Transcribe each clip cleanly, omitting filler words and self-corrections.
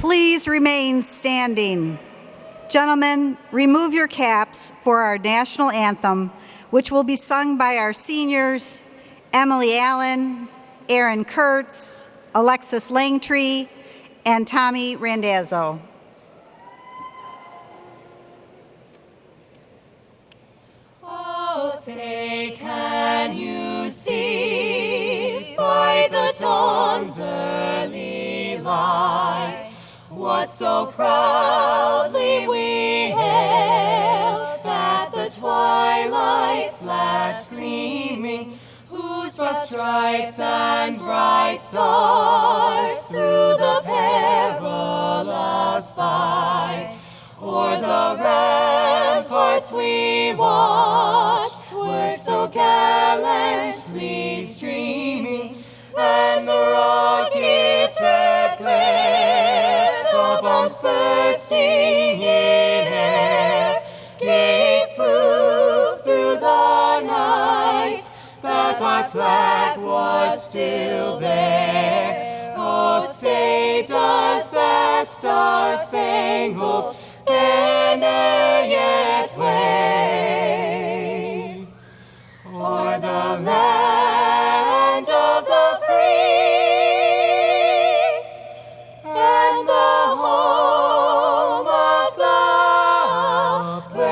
Please remain standing. Gentlemen, remove your caps for our national anthem, which will be sung by our seniors, Emily Allen, Aaron Kurtz, Alexis Langtree, and Tommy Randazzo. Oh, say, can you see by the dawn's early light what so proudly we hailed at the twilight's last gleaming, whose broad stripes and bright stars through the perilous fight o'er the ramparts we watched were so gallantly streaming, and the rockets red glare, the bombs bursting in air, gave proof through the night that our flag was still there. Oh, say, does that star-spangled banner yet wave o'er the land of the free and the home of the brave?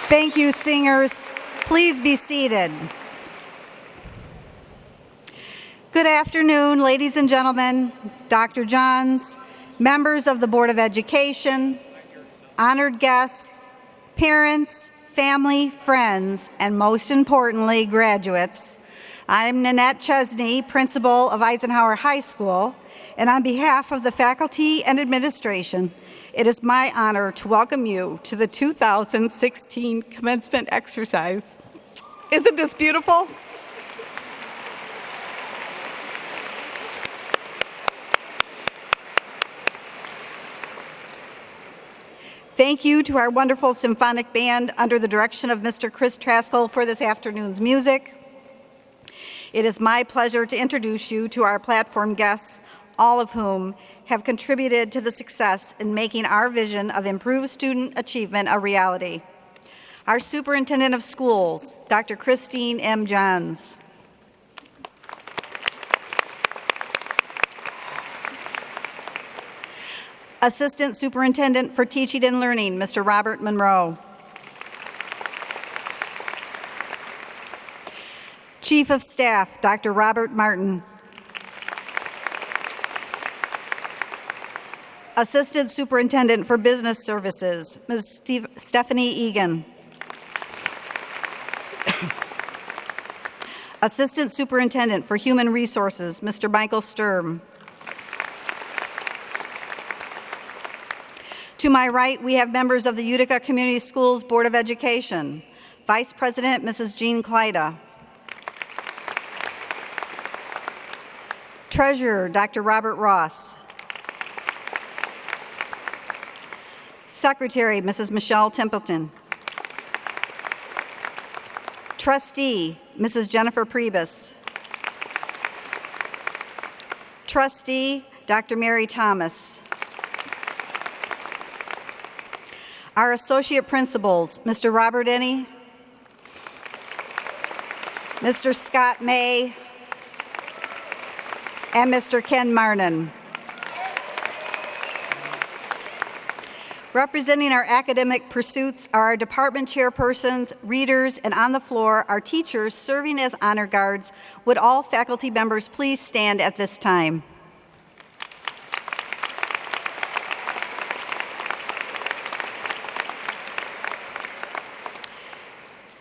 Thank you, singers. Please be seated. Good afternoon, ladies and gentlemen, Dr. Johns, members of the Board of Education, honored guests, parents, family, friends, and most importantly, graduates. I'm Nanette Chesney, principal of Eisenhower High School, and on behalf of the faculty and administration, it is my honor to welcome you to the 2016 commencement exercise. Isn't this beautiful? Thank you to our wonderful symphonic band under the direction of Mr. Chris Traskell for this afternoon's music. It is my pleasure to introduce you to our platform guests, all of whom have contributed to the success in making our vision of improved student achievement a reality. Our Superintendent of Schools, Dr. Christine M. Johns. Assistant Superintendent for Teaching and Learning, Mr. Robert Monroe. Chief of Staff, Dr. Robert Martin. Assistant Superintendent for Business Services, Ms. Stephanie Egan. Assistant Superintendent for Human Resources, Mr. Michael Sturm. To my right, we have members of the Utica Community Schools Board of Education. Vice President, Mrs. Jean Kleida. Treasurer, Dr. Robert Ross. Secretary, Mrs. Michelle Templeton. Trustee, Mrs. Jennifer Priebus. Trustee, Dr. Mary Thomas. Our Associate Principals, Mr. Robert Ennie, Mr. Scott May, and Mr. Ken Marnin. Representing our academic pursuits are our department chairpersons, readers, and on the floor, our teachers serving as honor guards. Would all faculty members please stand at this time?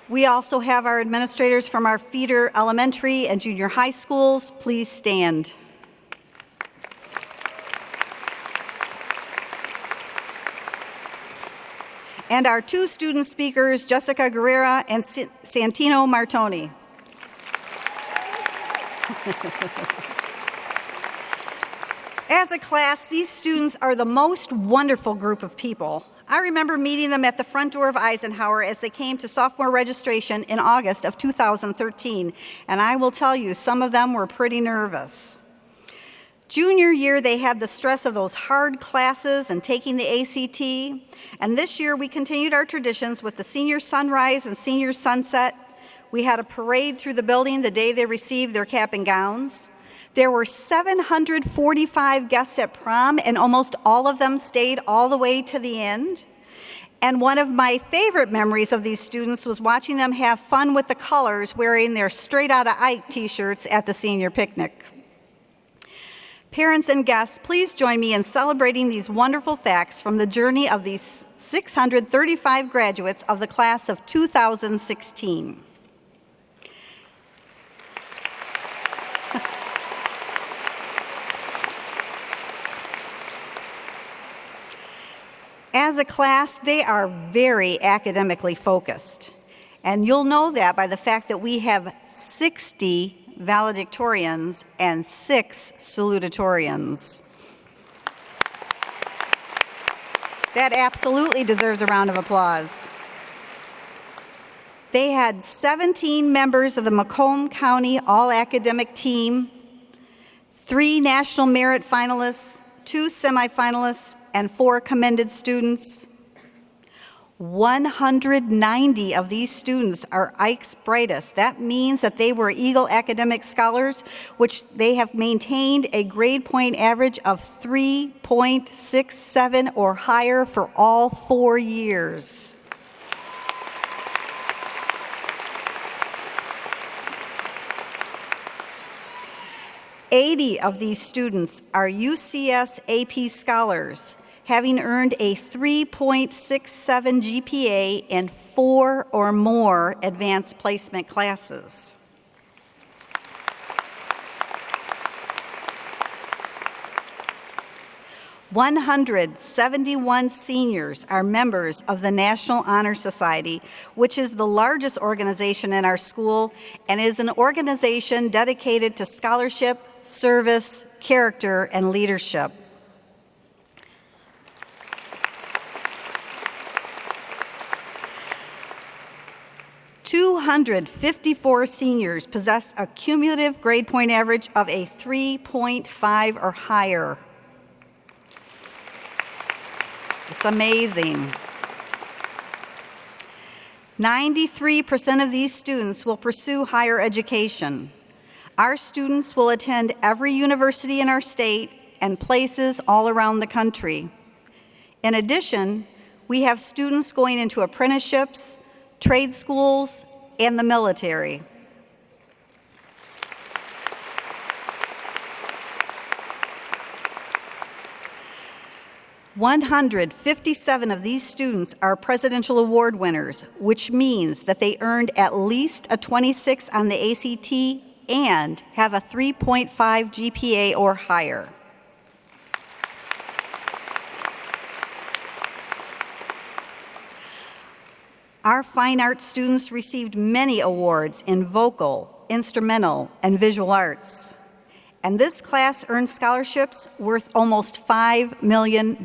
We also have our administrators from our feeder elementary and junior high schools. Please stand. And our two student speakers, Jessica Guerrera and Santino Martoni. As a class, these students are the most wonderful group of people. I remember meeting them at the front door of Eisenhower as they came to sophomore registration in August of 2013, and I will tell you, some of them were pretty nervous. Junior year, they had the stress of those hard classes and taking the ACT, and this year we continued our traditions with the senior sunrise and senior sunset. We had a parade through the building the day they received their cap and gowns. There were 745 guests at prom, and almost all of them stayed all the way to the end. And one of my favorite memories of these students was watching them have fun with the colors, wearing their Straight Outta Ike t-shirts at the senior picnic. Parents and guests, please join me in celebrating these wonderful facts from the journey of these 635 graduates of the class of 2016. As a class, they are very academically focused. And you'll know that by the fact that we have 60 valedictorians and 6 salutatorians. That absolutely deserves a round of applause. They had 17 members of the Macomb County All-Academic Team, 3 National Merit finalists, 2 semifinalists, and 4 commended students. 190 of these students are Ike's brightest. That means that they were Eagle Academic Scholars, which they have maintained a grade point average of 3.67 or higher for all 4 years. Eighty of these students are UCS AP Scholars, having earned a 3.67 GPA in 4 or more advanced placement classes. "171 seniors are members of the National Honor Society, which is the largest organization in our school and is an organization dedicated to scholarship, service, character, and leadership. "254 seniors possess a cumulative grade point average of a 3.5 or higher. It's amazing. 93% of these students will pursue higher education. Our students will attend every university in our state and places all around the country. In addition, we have students going into apprenticeships, trade schools, and the military. "157 of these students are Presidential Award winners, which means that they earned at least a 26 on the ACT and have a 3.5 GPA or higher. Our fine arts students received many awards in vocal, instrumental, and visual arts. And this class earned scholarships worth almost $5 million.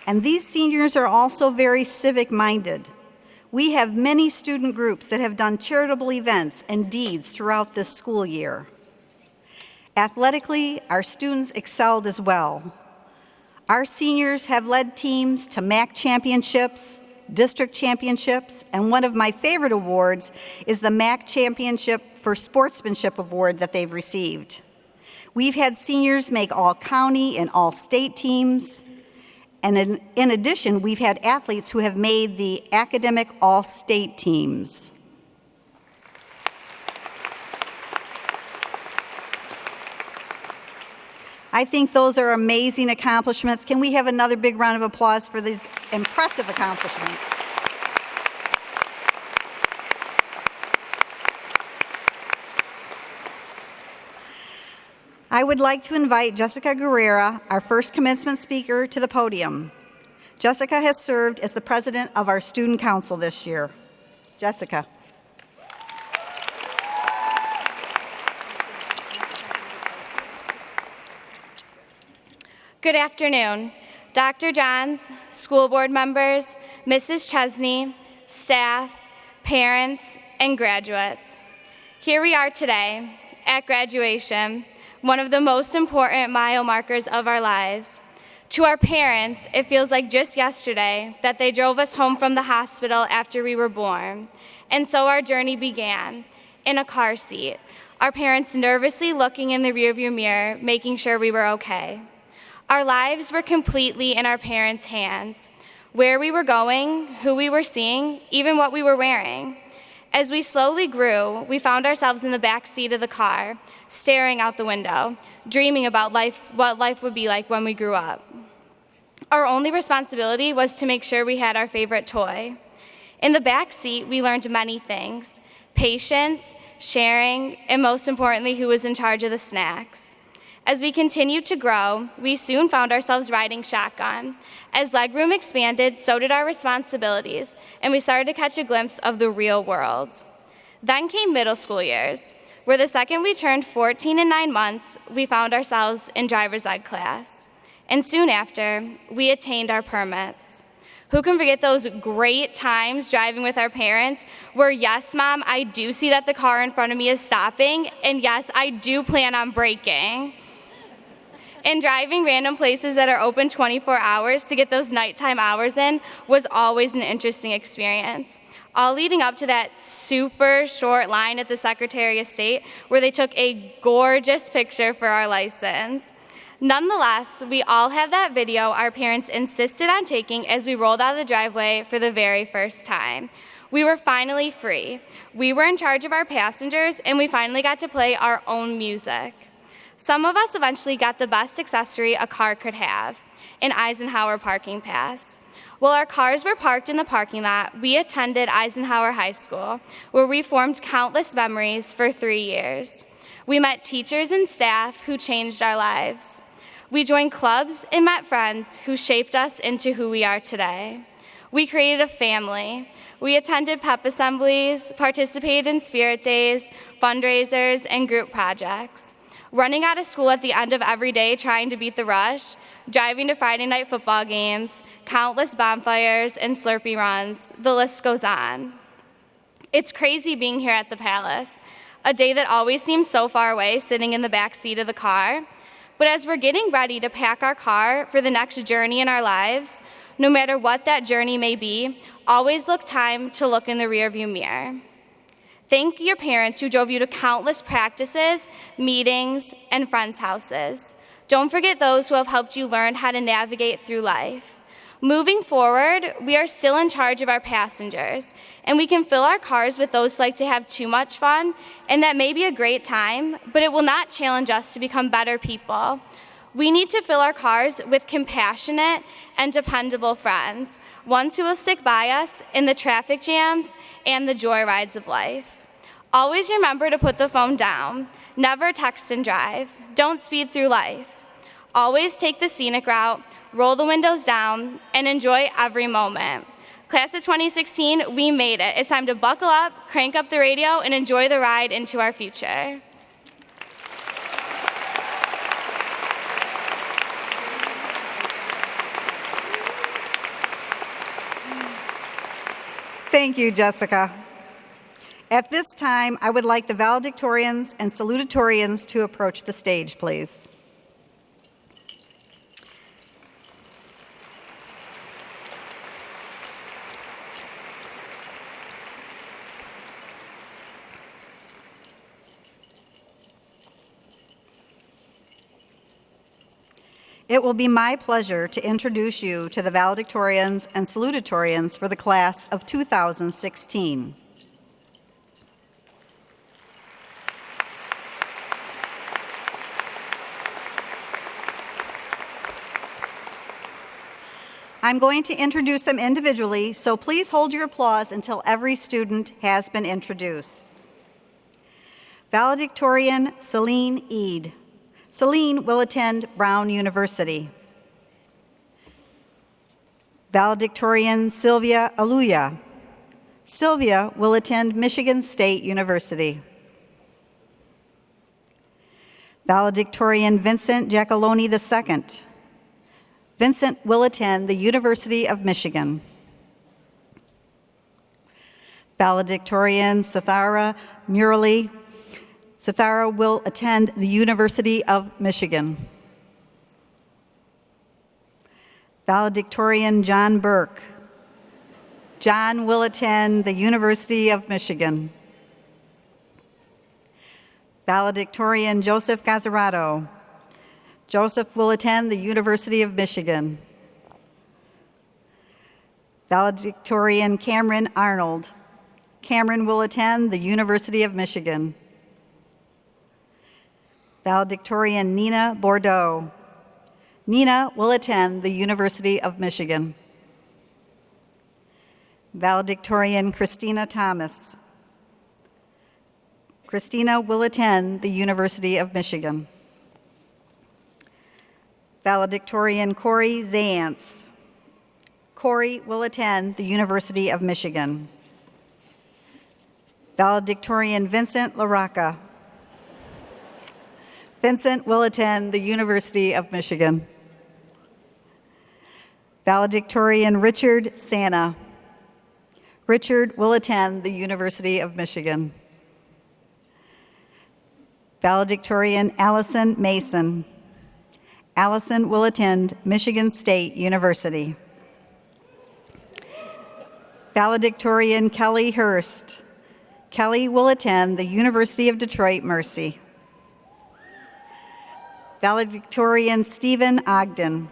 And these seniors are also very civic-minded. We have many student groups that have done charitable events and deeds throughout this school year. Athletically, our students excelled as well. Our seniors have led teams to MAC championships, district championships, and one of my favorite awards is the MAC Championship for Sportsmanship Award that they've received. We've had seniors make all-county and all-state teams, and in addition, we've had athletes who have made the academic all-state teams. I think those are amazing accomplishments. Can we have another big round of applause for these impressive accomplishments? I would like to invite Jessica Guerrera, our first commencement speaker, to the podium. Jessica has served as the president of our student council this year. Jessica. Good afternoon, Dr. Johns, school board members, Mrs. Chesney, staff, parents, and graduates. Here we are today at graduation, one of the most important mile markers of our lives. To our parents, it feels like just yesterday that they drove us home from the hospital after we were born. And so our journey began in a car seat, our parents nervously looking in the rearview mirror, making sure we were okay. Our lives were completely in our parents' hands. Where we were going, who we were seeing, even what we were wearing. As we slowly grew, we found ourselves in the back seat of the car, staring out the window, dreaming about what life would be like when we grew up. Our only responsibility was to make sure we had our favorite toy. In the back seat, we learned many things: patience, sharing, and most importantly, who was in charge of the snacks. As we continued to grow, we soon found ourselves riding shotgun. As legroom expanded, so did our responsibilities, and we started to catch a glimpse of the real world. Then came middle school years, where the second we turned 14 and 9 months, we found ourselves in driver's ed class. And soon after, we attained our permits. Who can forget those great times driving with our parents where, yes, Mom, I do see that the car in front of me is stopping, and yes, I do plan on braking. And driving random places that are open 24 hours to get those nighttime hours in was always an interesting experience. All leading up to that super short line at the Secretary of State where they took a gorgeous picture for our license. Nonetheless, we all have that video our parents insisted on taking as we rolled out of the driveway for the very first time. We were finally free. We were in charge of our passengers, and we finally got to play our own music. Some of us eventually got the best accessory a car could have, an Eisenhower parking pass. While our cars were parked in the parking lot, we attended Eisenhower High School, where we formed countless memories for 3 years. We met teachers and staff who changed our lives. We joined clubs and met friends who shaped us into who we are today. We created a family. We attended pep assemblies, participated in spirit days, fundraisers, and group projects. Running out of school at the end of every day trying to beat the rush, driving to Friday night football games, countless bonfires and Slurpee runs, the list goes on. It's crazy being here at the Palace, a day that always seems so far away sitting in the back seat of the car. But as we're getting ready to pack our car for the next journey in our lives, no matter what that journey may be, always look to look in the rearview mirror. Thank your parents who drove you to countless practices, meetings, and friends' houses. Don't forget those who have helped you learn how to navigate through life. Moving forward, we are still in charge of our passengers, and we can fill our cars with those who like to have too much fun, and that may be a great time, but it will not challenge us to become better people. We need to fill our cars with compassionate and dependable friends, ones who will stick by us in the traffic jams and the joyrides of life. Always remember to put the phone down. Never text and drive. Don't speed through life. Always take the scenic route, roll the windows down, and enjoy every moment. Class of 2016, we made it. It's time to buckle up, crank up the radio, and enjoy the ride into our future. Thank you, Jessica. At this time, I would like the valedictorians and salutatorians to approach the stage, please. It will be my pleasure to introduce you to the valedictorians and salutatorians for the class of 2016. I'm going to introduce them individually, so please hold your applause until every student has been introduced. Valedictorian Celine Eade. Celine will attend Brown University. Valedictorian Sylvia Aluya. Sylvia will attend Michigan State University. Valedictorian Vincent Giacalone II. Vincent will attend the University of Michigan. Valedictorian Sathara Murali. Sathara will attend the University of Michigan. Valedictorian John Burke. John will attend the University of Michigan. Valedictorian Joseph Gazzarato. Joseph will attend the University of Michigan. Valedictorian Cameron Arnold. Cameron will attend the University of Michigan. Valedictorian Nina Bordeaux. Nina will attend the University of Michigan. Valedictorian Christina Thomas. Christina will attend the University of Michigan. Valedictorian Corey Zayance. Corey will attend the University of Michigan. Valedictorian Vincent LaRocca. Vincent will attend the University of Michigan. Valedictorian Richard Santa. Richard will attend the University of Michigan. Valedictorian Allison Mason. Allison will attend Michigan State University. Valedictorian Kelly Hurst. Kelly will attend the University of Detroit Mercy. Valedictorian Stephen Ogden.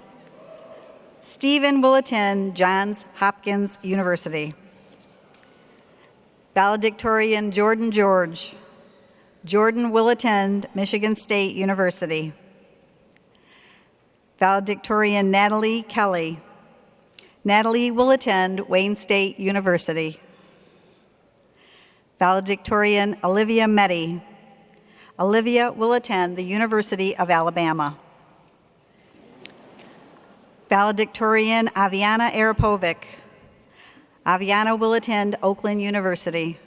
Stephen will attend Johns Hopkins University. Valedictorian Jordan George. Jordan will attend Michigan State University. Valedictorian Natalie Kelly. Natalie will attend Wayne State University. Valedictorian Olivia Meddy. Olivia will attend the University of Alabama. Valedictorian Aviana Arapovic. Aviana will attend Oakland University.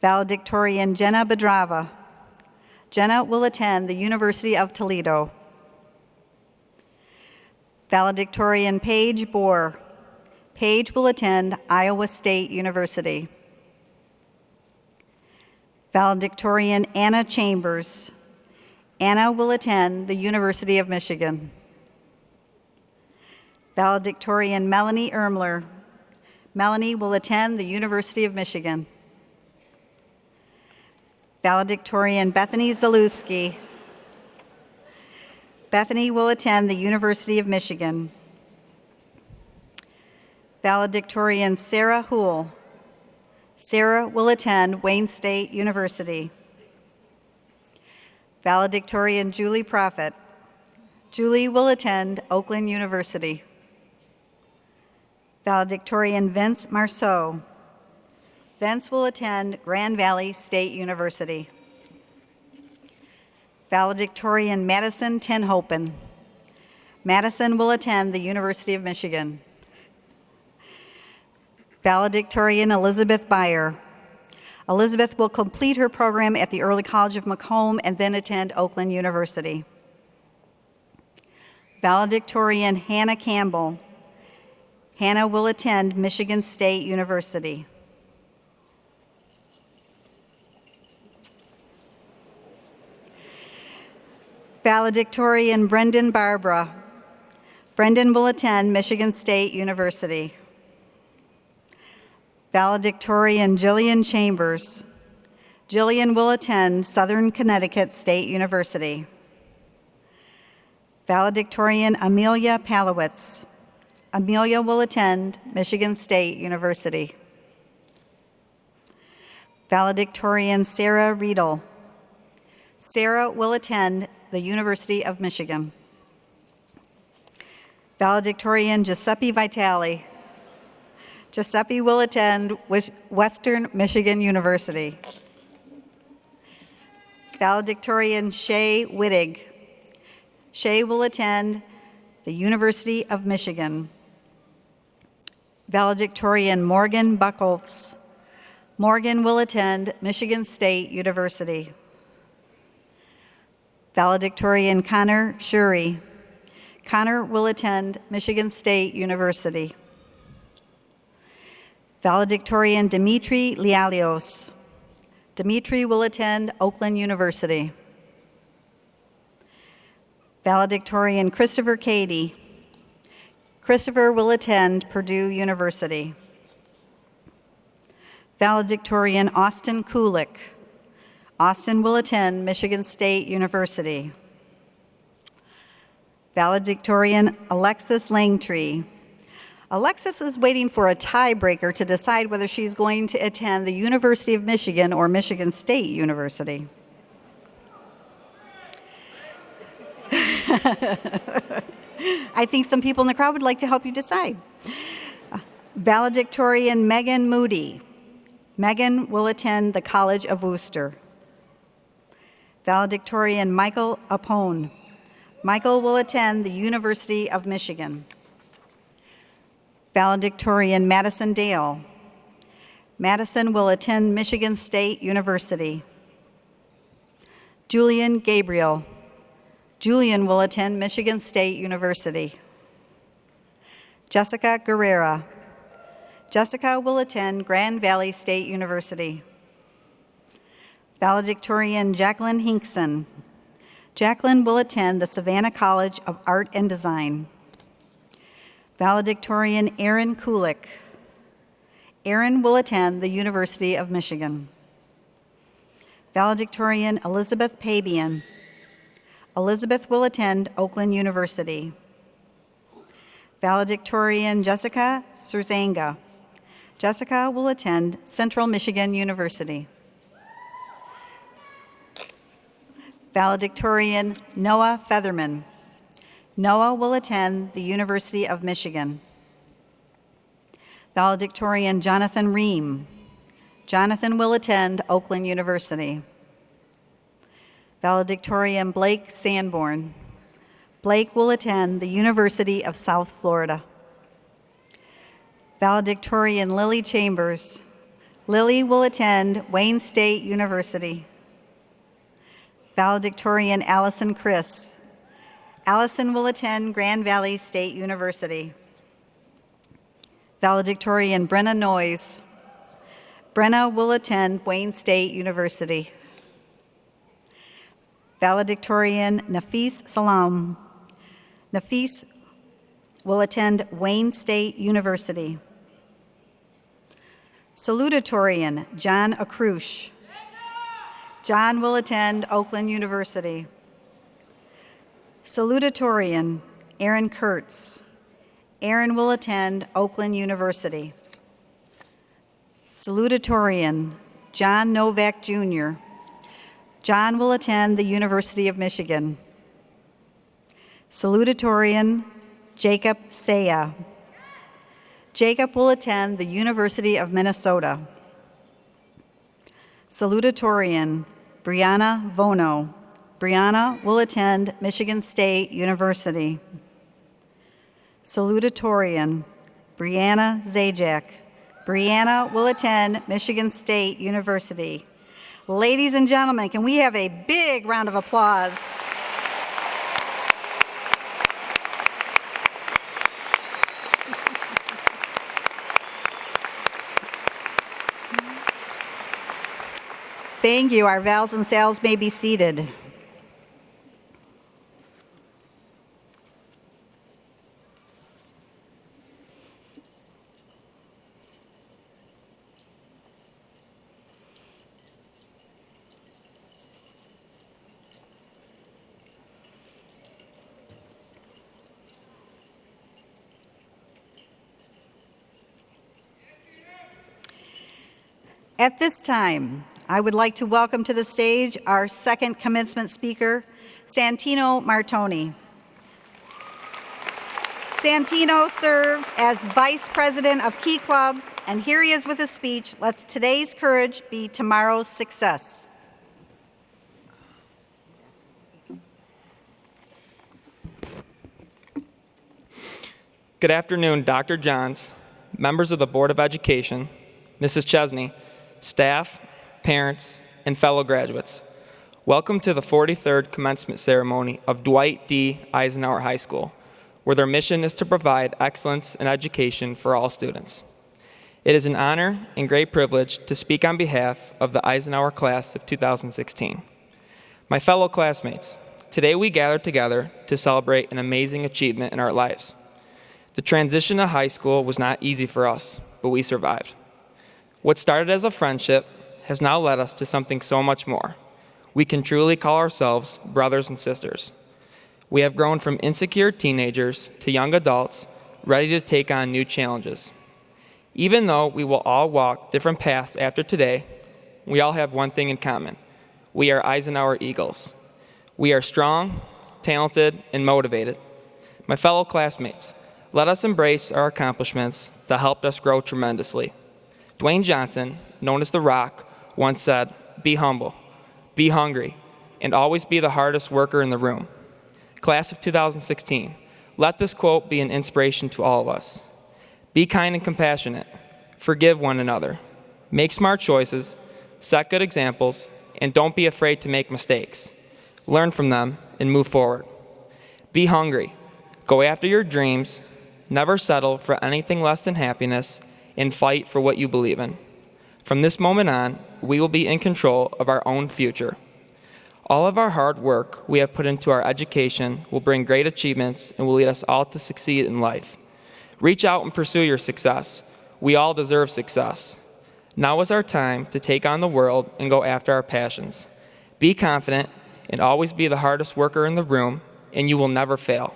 Valedictorian Jenna Bedrava. Jenna will attend the University of Toledo. Valedictorian Paige Bohr. Paige will attend Iowa State University. Valedictorian Anna Chambers. Anna will attend the University of Michigan. Valedictorian Melanie Ermler. Melanie will attend the University of Michigan. Valedictorian Bethany Zalewski. Bethany will attend the University of Michigan. Valedictorian Sarah Houle. Sarah will attend Wayne State University. Valedictorian Julie Prophet. Julie will attend Oakland University. Valedictorian Vince Marceau. Vince will attend Grand Valley State University. Valedictorian Madison Tenhopen. Madison will attend the University of Michigan. Valedictorian Elizabeth Beyer. Elizabeth will complete her program at the Early College of Macomb and then attend Oakland University. Valedictorian Hannah Campbell. Hannah will attend Michigan State University. Valedictorian Brendan Barbara. Brendan will attend Michigan State University. Valedictorian Jillian Chambers. Jillian will attend Southern Connecticut State University. Valedictorian Amelia Palowitz. Amelia will attend Michigan State University. Valedictorian Sarah Riedel. Sarah will attend the University of Michigan. Valedictorian Giuseppe Vitale. Giuseppe will attend Western Michigan University. Valedictorian Shay Wittig. Shay will attend the University of Michigan. Valedictorian Morgan Buckholtz. Morgan will attend Michigan State University. Valedictorian Connor Shuri. Connor will attend Michigan State University. Valedictorian Dimitri Lialios. Dimitri will attend Oakland University. Valedictorian Christopher Cady. Christopher will attend Purdue University. Valedictorian Austin Kulik. Austin will attend Michigan State University. Valedictorian Alexis Langtree. Alexis is waiting for a tiebreaker to decide whether she's going to attend the University of Michigan or Michigan State University. I think some people in the crowd would like to help you decide. Valedictorian Megan Moody. Megan will attend the College of Worcester. Valedictorian Michael Apone. Michael will attend the University of Michigan. Valedictorian Madison Dale. Madison will attend Michigan State University. Julian Gabriel. Julian will attend Michigan State University. Jessica Guerrera. Jessica will attend Grand Valley State University. Valedictorian Jacqueline Hinkson. Jacqueline will attend the Savannah College of Art and Design. Valedictorian Aaron Kulik. Aaron will attend the University of Michigan. Valedictorian Elizabeth Pabian. Elizabeth will attend Oakland University. Valedictorian Jessica Surzanga. Jessica will attend Central Michigan University. Valedictorian Noah Featherman. Noah will attend the University of Michigan. Valedictorian Jonathan Ream. Jonathan will attend Oakland University. Valedictorian Blake Sanborn. Blake will attend the University of South Florida. Valedictorian Lily Chambers. Lily will attend Wayne State University. Valedictorian Allison Chris. Allison will attend Grand Valley State University. Valedictorian Brenna Noyes. Brenna will attend Wayne State University. Valedictorian Nafis Salam. Nafis will attend Wayne State University. Salutatorian John Akrush. John will attend Oakland University. Salutatorian Aaron Kurtz. Aaron will attend Oakland University. Salutatorian John Novak Jr. John will attend the University of Michigan. Salutatorian Jacob Saya. Jacob will attend the University of Minnesota. Salutatorian Brianna Vono. Brianna will attend Michigan State University. Salutatorian Brianna Zajac. Brianna will attend Michigan State University. Ladies and gentlemen, can we have a big round of applause? Thank you. Our vals and sals may be seated. At this time, I would like to welcome to the stage our second commencement speaker, Santino Martoni. Santino served as Vice President of Key Club, and here he is with his speech, "Let's today's courage be tomorrow's success." Good afternoon, Dr. Johns, members of the Board of Education, Mrs. Chesney, staff, parents, and fellow graduates. Welcome to the 43rd commencement ceremony of Dwight D. Eisenhower High School. where their mission is to provide excellence in education for all students. It is an honor and great privilege to speak on behalf of the Eisenhower class of 2016. My fellow classmates, today we gather together to celebrate an amazing achievement in our lives. The transition to high school was not easy for us, but we survived. What started as a friendship has now led us to something so much more. We can truly call ourselves brothers and sisters. We have grown from insecure teenagers to young adults ready to take on new challenges. Even though we will all walk different paths after today, we all have one thing in common. We are Eisenhower Eagles. We are strong, talented, and motivated. My fellow classmates, let us embrace our accomplishments that helped us grow tremendously. Dwayne Johnson, known as The Rock, once said, "Be humble, be hungry, and always be the hardest worker in the room." Class of 2016, let this quote be an inspiration to all of us. Be kind and compassionate. Forgive one another. Make smart choices, set good examples, and don't be afraid to make mistakes. Learn from them and move forward. Be hungry. Go after your dreams. Never settle for anything less than happiness, and fight for what you believe in. From this moment on, we will be in control of our own future. All of our hard work we have put into our education will bring great achievements and will lead us all to succeed in life. Reach out and pursue your success. We all deserve success. Now is our time to take on the world and go after our passions. Be confident and always be the hardest worker in the room, and you will never fail.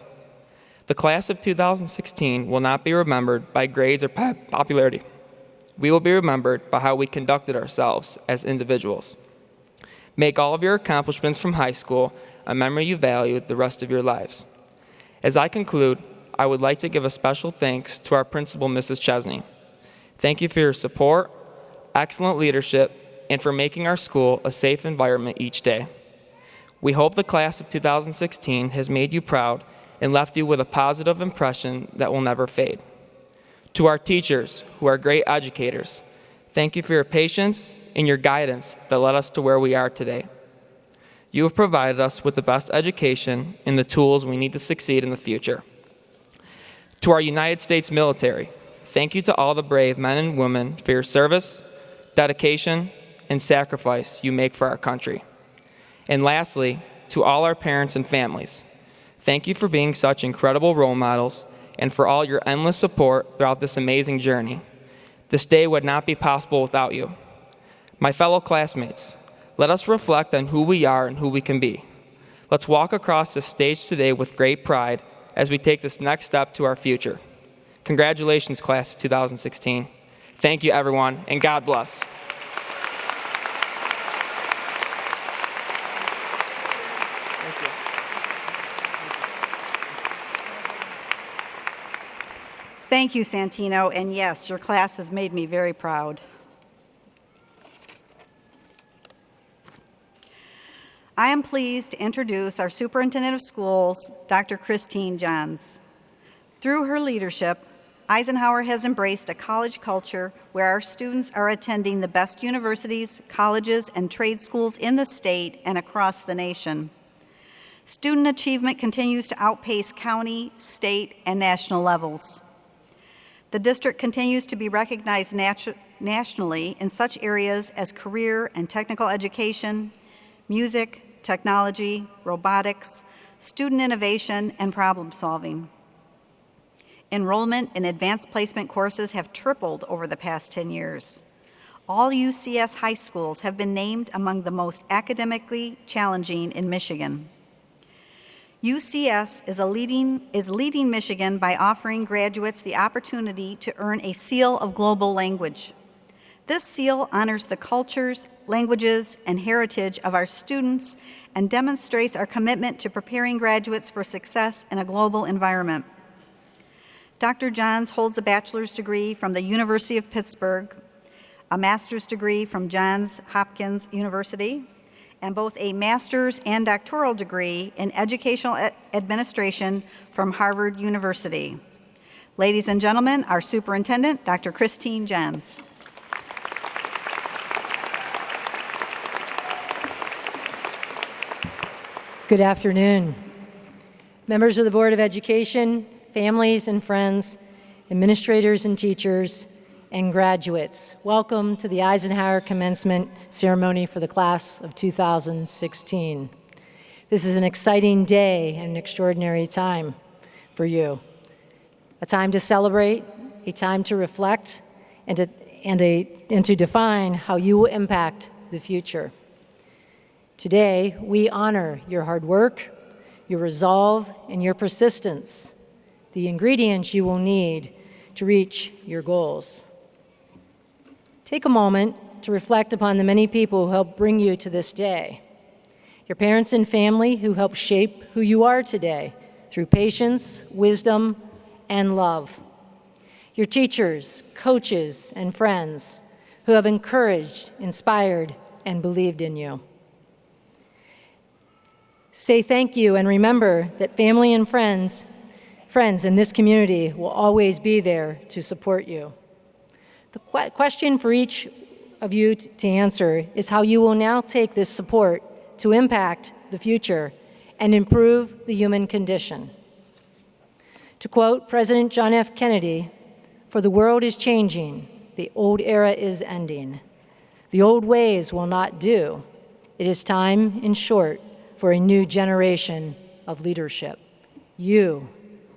The class of 2016 will not be remembered by grades or popularity. We will be remembered by how we conducted ourselves as individuals. Make all of your accomplishments from high school a memory you value the rest of your lives. As I conclude, I would like to give a special thanks to our principal, Mrs. Chesney. Thank you for your support, excellent leadership, and for making our school a safe environment each day. We hope the class of 2016 has made you proud and left you with a positive impression that will never fade. To our teachers, who are great educators, thank you for your patience and your guidance that led us to where we are today. You have provided us with the best education and the tools we need to succeed in the future. To our United States military, thank you to all the brave men and women for your service, dedication, and sacrifice you make for our country. And lastly, to all our parents and families, thank you for being such incredible role models and for all your endless support throughout this amazing journey. This day would not be possible without you. My fellow classmates, let us reflect on who we are and who we can be. Let's walk across this stage today with great pride as we take this next step to our future. Congratulations, class of 2016. Thank you, everyone, and God bless. Thank you, Santino, and yes, your class has made me very proud. I am pleased to introduce our Superintendent of Schools, Dr. Christine Johns. Through her leadership, Eisenhower has embraced a college culture where our students are attending the best universities, colleges, and trade schools in the state and across the nation. Student achievement continues to outpace county, state, and national levels. The district continues to be recognized nationally in such areas as career and technical education, music, technology, robotics, student innovation, and problem solving. Enrollment in advanced placement courses have tripled over the past 10 years. All UCS high schools have been named among the most academically challenging in Michigan. UCS is leading Michigan by offering graduates the opportunity to earn a Seal of Global Language. This seal honors the cultures, languages, and heritage of our students and demonstrates our commitment to preparing graduates for success in a global environment. Dr. Johns holds a bachelor's degree from the University of Pittsburgh, a master's degree from Johns Hopkins University, and both a master's and doctoral degree in educational administration from Harvard University. Ladies and gentlemen, our superintendent, Dr. Christine Johns. Good afternoon. Members of the Board of Education, families and friends, administrators and teachers, and graduates, welcome to the Eisenhower Commencement Ceremony for the class of 2016. This is an exciting day and an extraordinary time for you. A time to celebrate, a time to reflect, and to define how you will impact the future. Today, we honor your hard work, your resolve, and your persistence, the ingredients you will need to reach your goals. Take a moment to reflect upon the many people who helped bring you to this day. Your parents and family who helped shape who you are today through patience, wisdom, and love. Your teachers, coaches, and friends who have encouraged, inspired, and believed in you. Say thank you and remember that family and friends in this community will always be there to support you. The question for each of you to answer is how you will now take this support to impact the future and improve the human condition. To quote President John F. Kennedy, "For the world is changing, the old era is ending. The old ways will not do. It is time, in short, for a new generation of leadership." You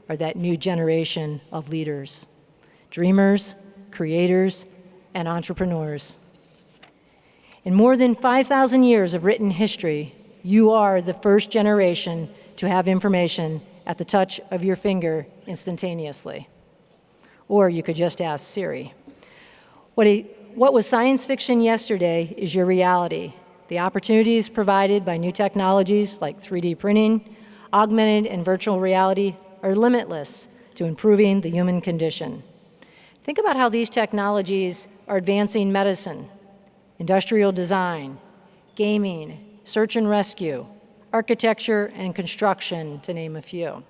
are that new generation of leaders, dreamers, creators, and entrepreneurs. In more than 5,000 years of written history, you are the first generation to have information at the touch of your finger instantaneously. Or you could just ask Siri. What was science fiction yesterday is your reality. The opportunities provided by new technologies like 3D printing, augmented and virtual reality are limitless to improving the human condition. Think about how these technologies are advancing medicine, industrial design, gaming, search and rescue, architecture, and construction, to name a few.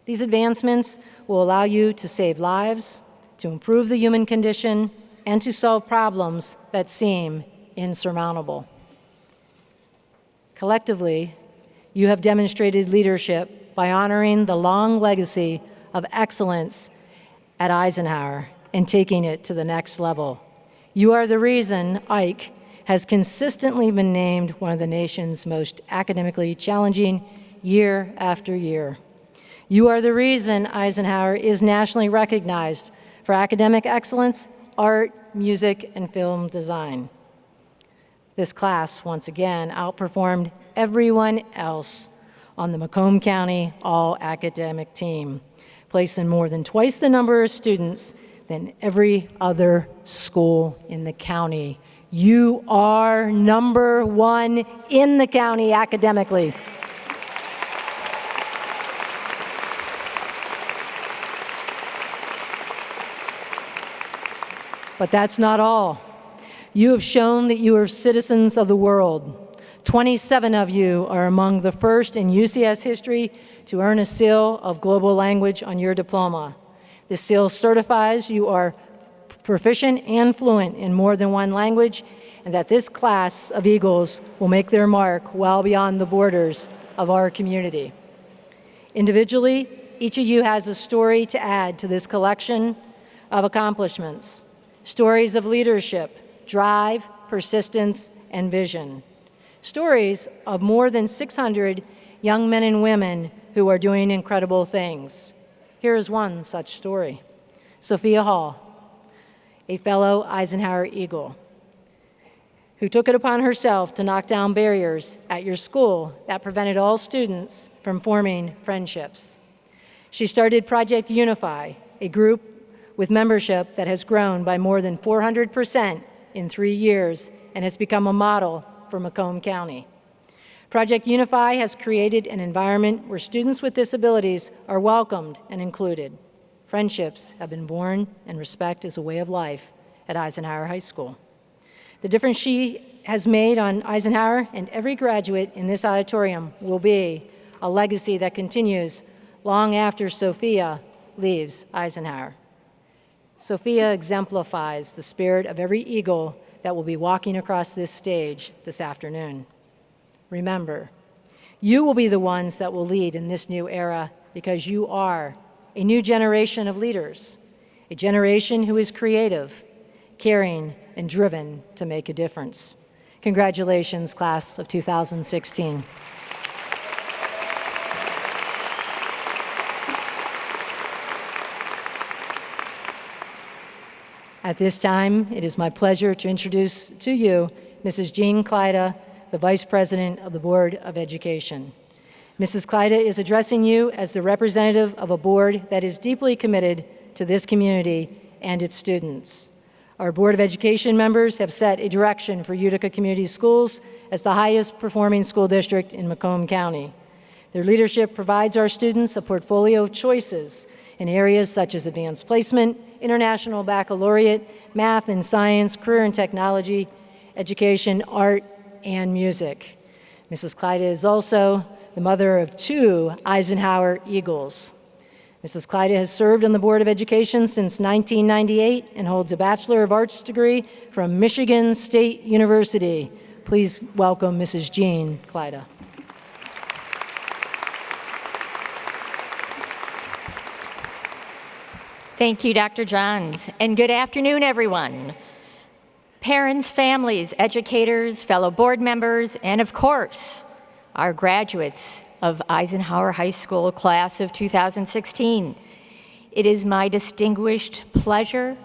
These advancements will allow you to save lives, to improve the human condition, and to solve problems that seem insurmountable. Collectively, you have demonstrated leadership by honoring the long legacy of excellence at Eisenhower and taking it to the next level. You are the reason Ike has consistently been named one of the nation's most academically challenging year after year. You are the reason Eisenhower is nationally recognized for academic excellence, art, music, and film design. This class, once again, outperformed everyone else on the Macomb County all-academic team, placing more than twice the number of students than every other school in the county. You are number one in the county academically. But that's not all. You have shown that you are citizens of the world. 27 of you are among the first in UCS history to earn a seal of global language on your diploma. This seal certifies you are proficient and fluent in more than one language, and that this class of Eagles will make their mark well beyond the borders of our community. Individually, each of you has a story to add to this collection of accomplishments. Stories of leadership, drive, persistence, and vision. Stories of more than 600 young men and women who are doing incredible things. Here is one such story. Sophia Hall, a fellow Eisenhower Eagle, who took it upon herself to knock down barriers at your school that prevented all students from forming friendships. She started Project Unify, a group with membership that has grown by more than 400% in 3 years and has become a model for Macomb County. Project Unify has created an environment where students with disabilities are welcomed and included. Friendships have been born, and respect is a way of life at Eisenhower High School. The difference she has made on Eisenhower and every graduate in this auditorium will be a legacy that continues long after Sophia leaves Eisenhower. Sophia exemplifies the spirit of every Eagle that will be walking across this stage this afternoon. Remember, you will be the ones that will lead in this new era because you are a new generation of leaders, a generation who is creative, caring, and driven to make a difference. Congratulations, class of 2016. At this time, it is my pleasure to introduce to you Mrs. Jean Kleida, the Vice President of the Board of Education. Mrs. Kleida is addressing you as the representative of a board that is deeply committed to this community and its students. Our Board of Education members have set a direction for Utica Community Schools as the highest performing school district in Macomb County. Their leadership provides our students a portfolio of choices in areas such as advanced placement, international baccalaureate, math and science, career and technology, education, art, and music. Mrs. Kleida is also the mother of 2 Eisenhower Eagles. Mrs. Kleida has served on the Board of Education since 1998 and holds a Bachelor of Arts degree from Michigan State University. Please welcome Mrs. Jean Kleida. Thank you, Dr. Johns, and good afternoon, everyone. Parents, families, educators, fellow board members, and of course, our graduates of Eisenhower High School class of 2016. It is my distinguished pleasure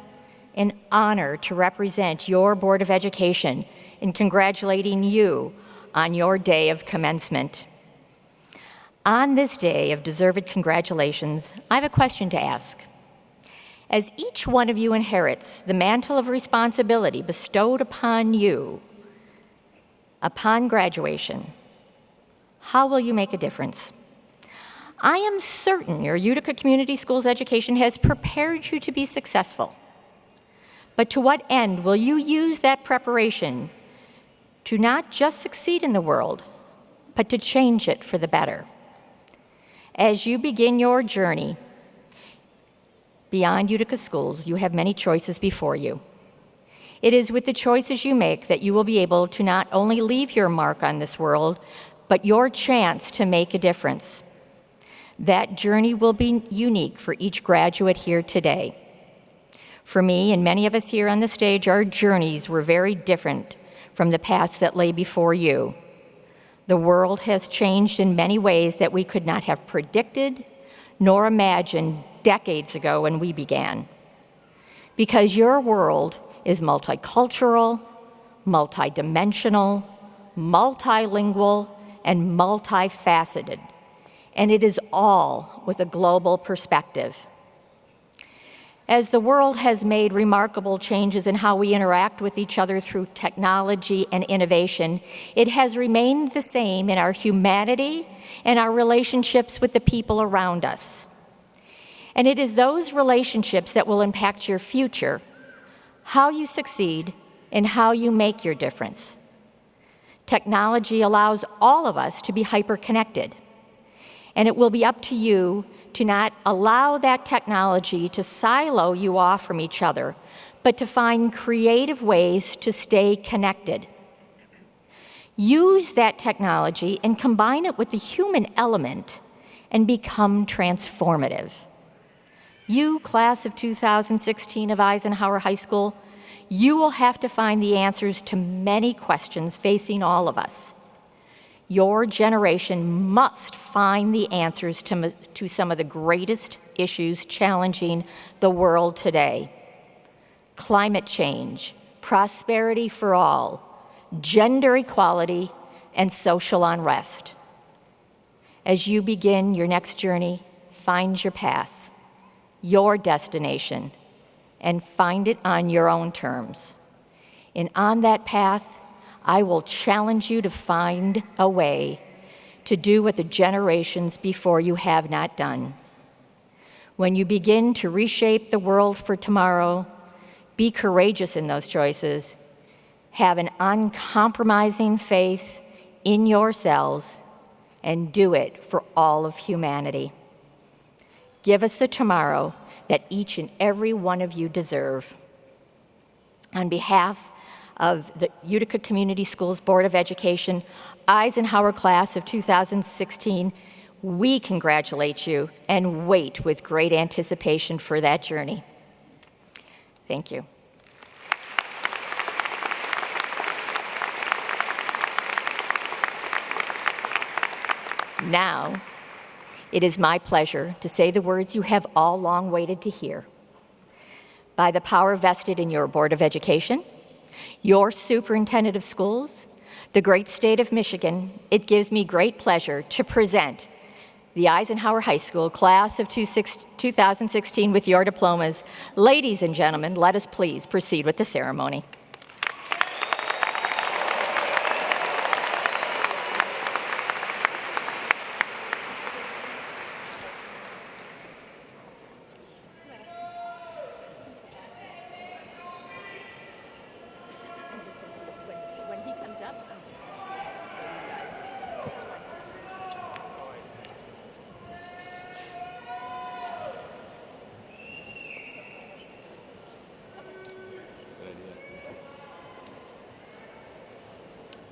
and honor to represent your Board of Education in congratulating you on your day of commencement. On this day of deserved congratulations, I have a question to ask. As each one of you inherits the mantle of responsibility bestowed upon you upon graduation, how will you make a difference? I am certain your Utica Community Schools education has prepared you to be successful. But to what end will you use that preparation to not just succeed in the world, but to change it for the better? As you begin your journey beyond Utica schools, you have many choices before you. It is with the choices you make that you will be able to not only leave your mark on this world, but your chance to make a difference. That journey will be unique for each graduate here today. For me and many of us here on the stage, our journeys were very different from the paths that lay before you. The world has changed in many ways that we could not have predicted nor imagined decades ago when we began. Because your world is multicultural, multidimensional, multilingual, and multifaceted, and it is all with a global perspective. As the world has made remarkable changes in how we interact with each other through technology and innovation, it has remained the same in our humanity and our relationships with the people around us. And it is those relationships that will impact your future, how you succeed, and how you make your difference. Technology allows all of us to be hyper-connected, and it will be up to you to not allow that technology to silo you off from each other, but to find creative ways to stay connected. Use that technology and combine it with the human element and become transformative. You, class of 2016 of Eisenhower High School, you will have to find the answers to many questions facing all of us. Your generation must find the answers to some of the greatest issues challenging the world today. Climate change, prosperity for all, gender equality, and social unrest. As you begin your next journey, find your path, your destination, and find it on your own terms. And on that path, I will challenge you to find a way to do what the generations before you have not done. When you begin to reshape the world for tomorrow, be courageous in those choices, have an uncompromising faith in yourselves, and do it for all of humanity. Give us a tomorrow that each and every one of you deserve. On behalf of the Utica Community Schools Board of Education, Eisenhower class of 2016, We congratulate you and wait with great anticipation for that journey. Thank you. Now, it is my pleasure to say the words you have all long waited to hear. By the power vested in your Board of Education, your Superintendent of Schools, the great state of Michigan, it gives me great pleasure to present the Eisenhower High School class of 2016 with your diplomas. Ladies and gentlemen, let us please proceed with the ceremony.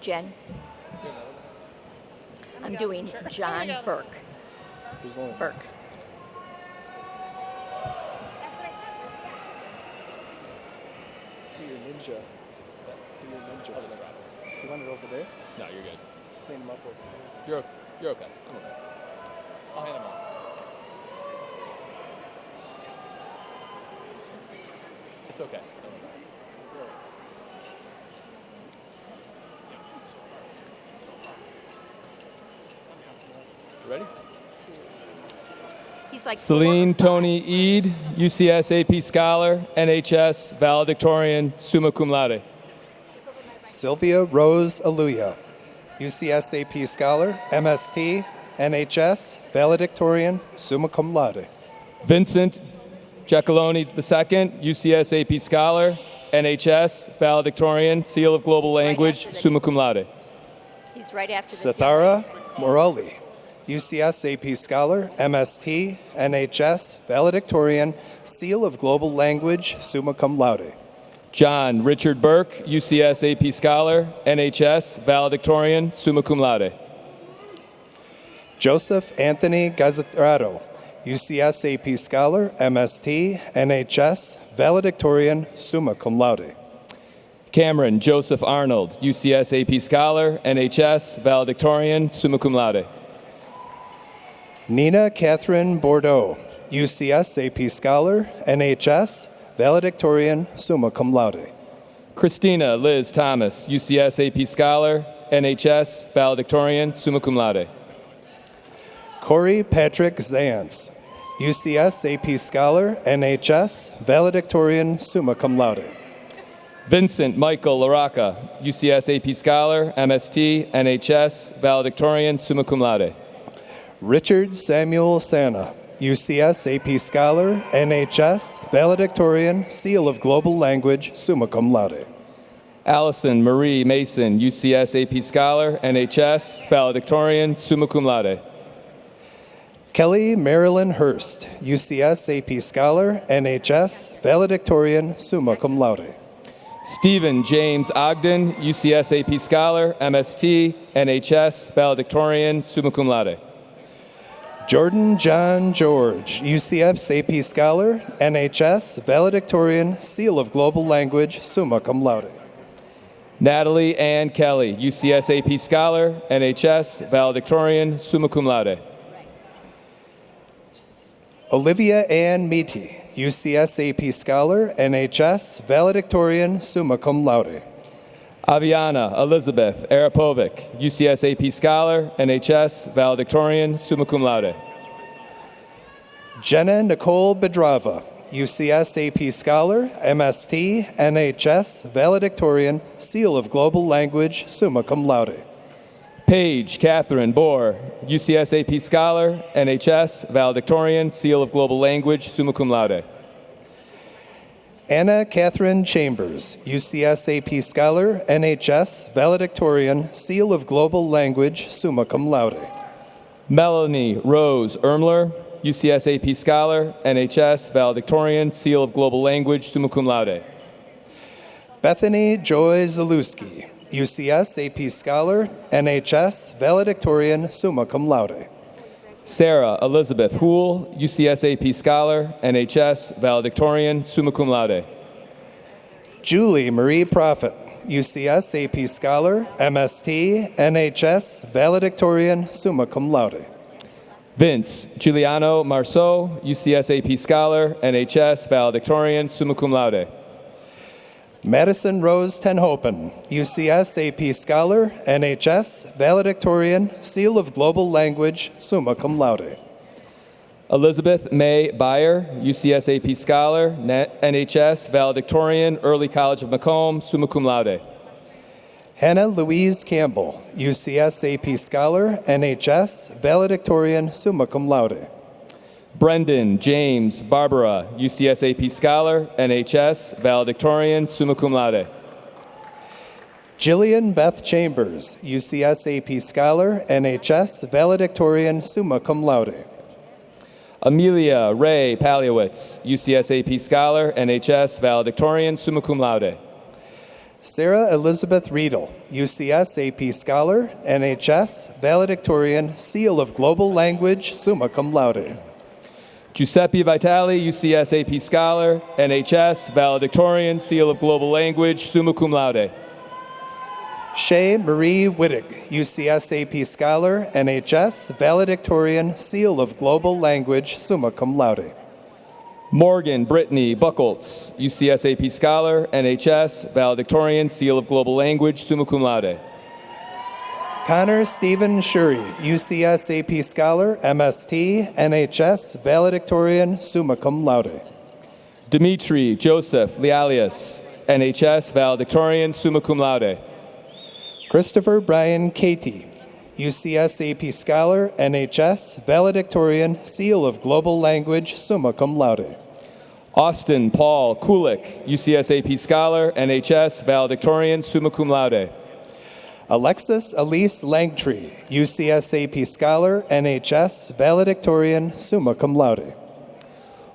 Jen, I'm doing John Burke. Burke. Do your ninja. Do your ninja. You want it over there? No, you're good. Clean them up over there. You're okay. I'm okay. I'll hand them off. It's okay. You ready? He's like Celine Tony Eid, UCS AP Scholar, NHS, valedictorian, summa cum laude. Sylvia Rose Aluya, UCS AP Scholar, MST, NHS, valedictorian, summa cum laude. Vincent Giacalone II, UCS AP Scholar, NHS, valedictorian, seal of global language, summa cum laude. He's right after this. Sathara Morali, UCS AP Scholar, MST, NHS, valedictorian, seal of global language, summa cum laude. John Richard Burke, UCS AP Scholar, NHS, valedictorian, summa cum laude. Joseph Anthony Gazzarato, UCS AP Scholar, MST, NHS, valedictorian, summa cum laude. Cameron Joseph Arnold, UCS AP Scholar, NHS, valedictorian, summa cum laude. Nina Catherine Bordeaux, UCS AP Scholar, NHS, valedictorian, summa cum laude. Christina Liz Thomas, UCS AP Scholar, NHS, valedictorian, summa cum laude. Corey Patrick Zantz, UCS AP Scholar, NHS, valedictorian, summa cum laude. Vincent Michael Laraca, UCS AP Scholar, MST, NHS, valedictorian, summa cum laude. Richard Samuel Sana, UCS AP Scholar, NHS, valedictorian, seal of global language, summa cum laude. Allison Marie Mason, UCS AP Scholar, NHS, valedictorian, summa cum laude. Kelly Marilyn Hurst, UCS AP Scholar, NHS, valedictorian, summa cum laude. Stephen James Ogden, UCS AP Scholar, MST, NHS, valedictorian, summa cum laude. Jordan John George, UCS AP Scholar, NHS, valedictorian, seal of global language, summa cum laude. Natalie Ann Kelly, UCS AP Scholar, NHS, valedictorian, summa cum laude. Olivia Ann Meaty, UCS AP Scholar, NHS, valedictorian, summa cum laude. Aviana Elizabeth Arapovic, UCS AP Scholar, NHS, valedictorian, summa cum laude. Jenna Nicole Bedrava, UCS AP Scholar, MST, NHS, valedictorian, seal of global language, summa cum laude. Paige Catherine Bohr, UCS AP Scholar, NHS, valedictorian, seal of global language, summa cum laude. Anna Catherine Chambers, UCS AP Scholar, NHS, valedictorian, seal of global language, summa cum laude. Melanie Rose Ermler, UCS AP Scholar, NHS, valedictorian, seal of global language, summa cum laude. Bethany Joy Zalewski, UCS AP Scholar, NHS, valedictorian, summa cum laude. Sarah Elizabeth Houle, UCSAP Scholar, NHS, valedictorian, summa cum laude. Julie Marie Prophet, UCS AP Scholar, MST, NHS, valedictorian, summa cum laude. Vince Giuliano Marceau, UCS AP Scholar, NHS, valedictorian, summa cum laude. Madison Rose Tenhopen, UCS AP Scholar, NHS, valedictorian, Seal of Global Language, summa cum laude. Elizabeth May Beyer, UCS AP Scholar, NHS, valedictorian, Early College of Macomb, summa cum laude. Hannah Louise Campbell, UCS AP Scholar, NHS, valedictorian, summa cum laude. Brendan James Barbara, UCS AP Scholar, NHS, valedictorian, summa cum laude. Jillian Beth Chambers, UCS AP Scholar, NHS, valedictorian, summa cum laude. Amelia Ray Paliowitz, UCS AP Scholar, NHS, valedictorian, summa cum laude. Sarah Elizabeth Riedel, UCS AP Scholar, NHS, valedictorian, Seal of Global Language, summa cum laude. Giuseppe Vitali, UCS AP Scholar, NHS, valedictorian, Seal of Global Language, summa cum laude. Shay Marie Wittig, UCS AP Scholar, NHS, valedictorian, Seal of Global Language, summa cum laude. Morgan Brittany Buckholtz, UCS AP Scholar, NHS, valedictorian, Seal of Global Language, summa cum laude. Connor Stephen Shuri, UCS AP Scholar, MST, NHS, valedictorian, summa cum laude. Dimitri Joseph Lialius, NHS, valedictorian, summa cum laude. Christopher Brian Katie, UCS AP Scholar, NHS, valedictorian, Seal of Global Language, summa cum laude. Austin Paul Kulik, UCS AP Scholar, NHS, valedictorian, summa cum laude. Alexis Elise Langtree, UCS AP Scholar, NHS, valedictorian, summa cum laude.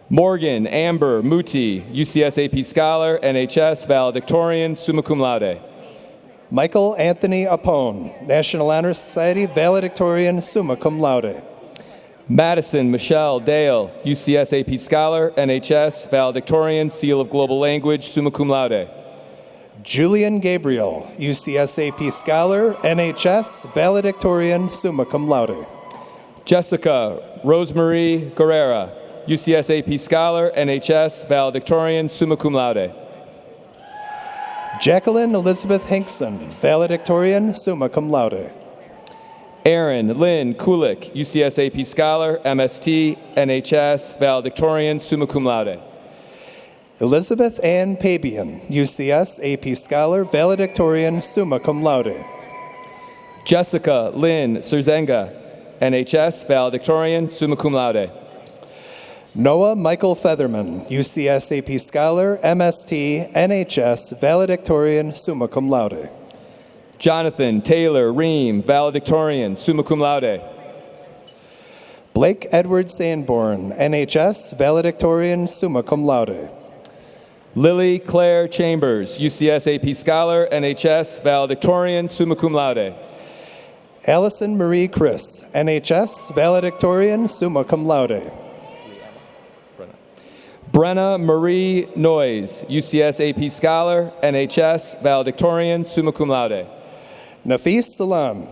Morgan Amber Muti, UCS AP Scholar, NHS, valedictorian, summa cum laude. Michael Anthony Apone, National Honor Society, valedictorian, summa cum laude. Madison Michelle Dale, UCS AP Scholar, NHS, valedictorian, Seal of Global Language, summa cum laude. Julian Gabriel, UCS AP Scholar, NHS, valedictorian, summa cum laude. Jessica Rosemarie Guerrera, UCS AP Scholar, NHS, valedictorian, summa cum laude. Jacqueline Elizabeth Hinkson, valedictorian, summa cum laude. Aaron Lynn Kulik, UCS AP Scholar, MST, NHS, valedictorian, summa cum laude. Elizabeth Ann Pabian, UCS AP Scholar, valedictorian, summa cum laude. Jessica Lynn Serzenga, NHS, valedictorian, summa cum laude. Noah Michael Featherman, UCS AP Scholar, MST, NHS, valedictorian, summa cum laude. Jonathan Taylor Ream, valedictorian, summa cum laude. Blake Edward Sanborn, NHS, valedictorian, summa cum laude. Lily Claire Chambers, UCS AP Scholar, NHS, valedictorian, summa cum laude. Allison Marie Chris, NHS, valedictorian, summa cum laude. Brenna Marie Noyes, UCS AP Scholar, NHS, valedictorian, summa cum laude. Nafis Salam,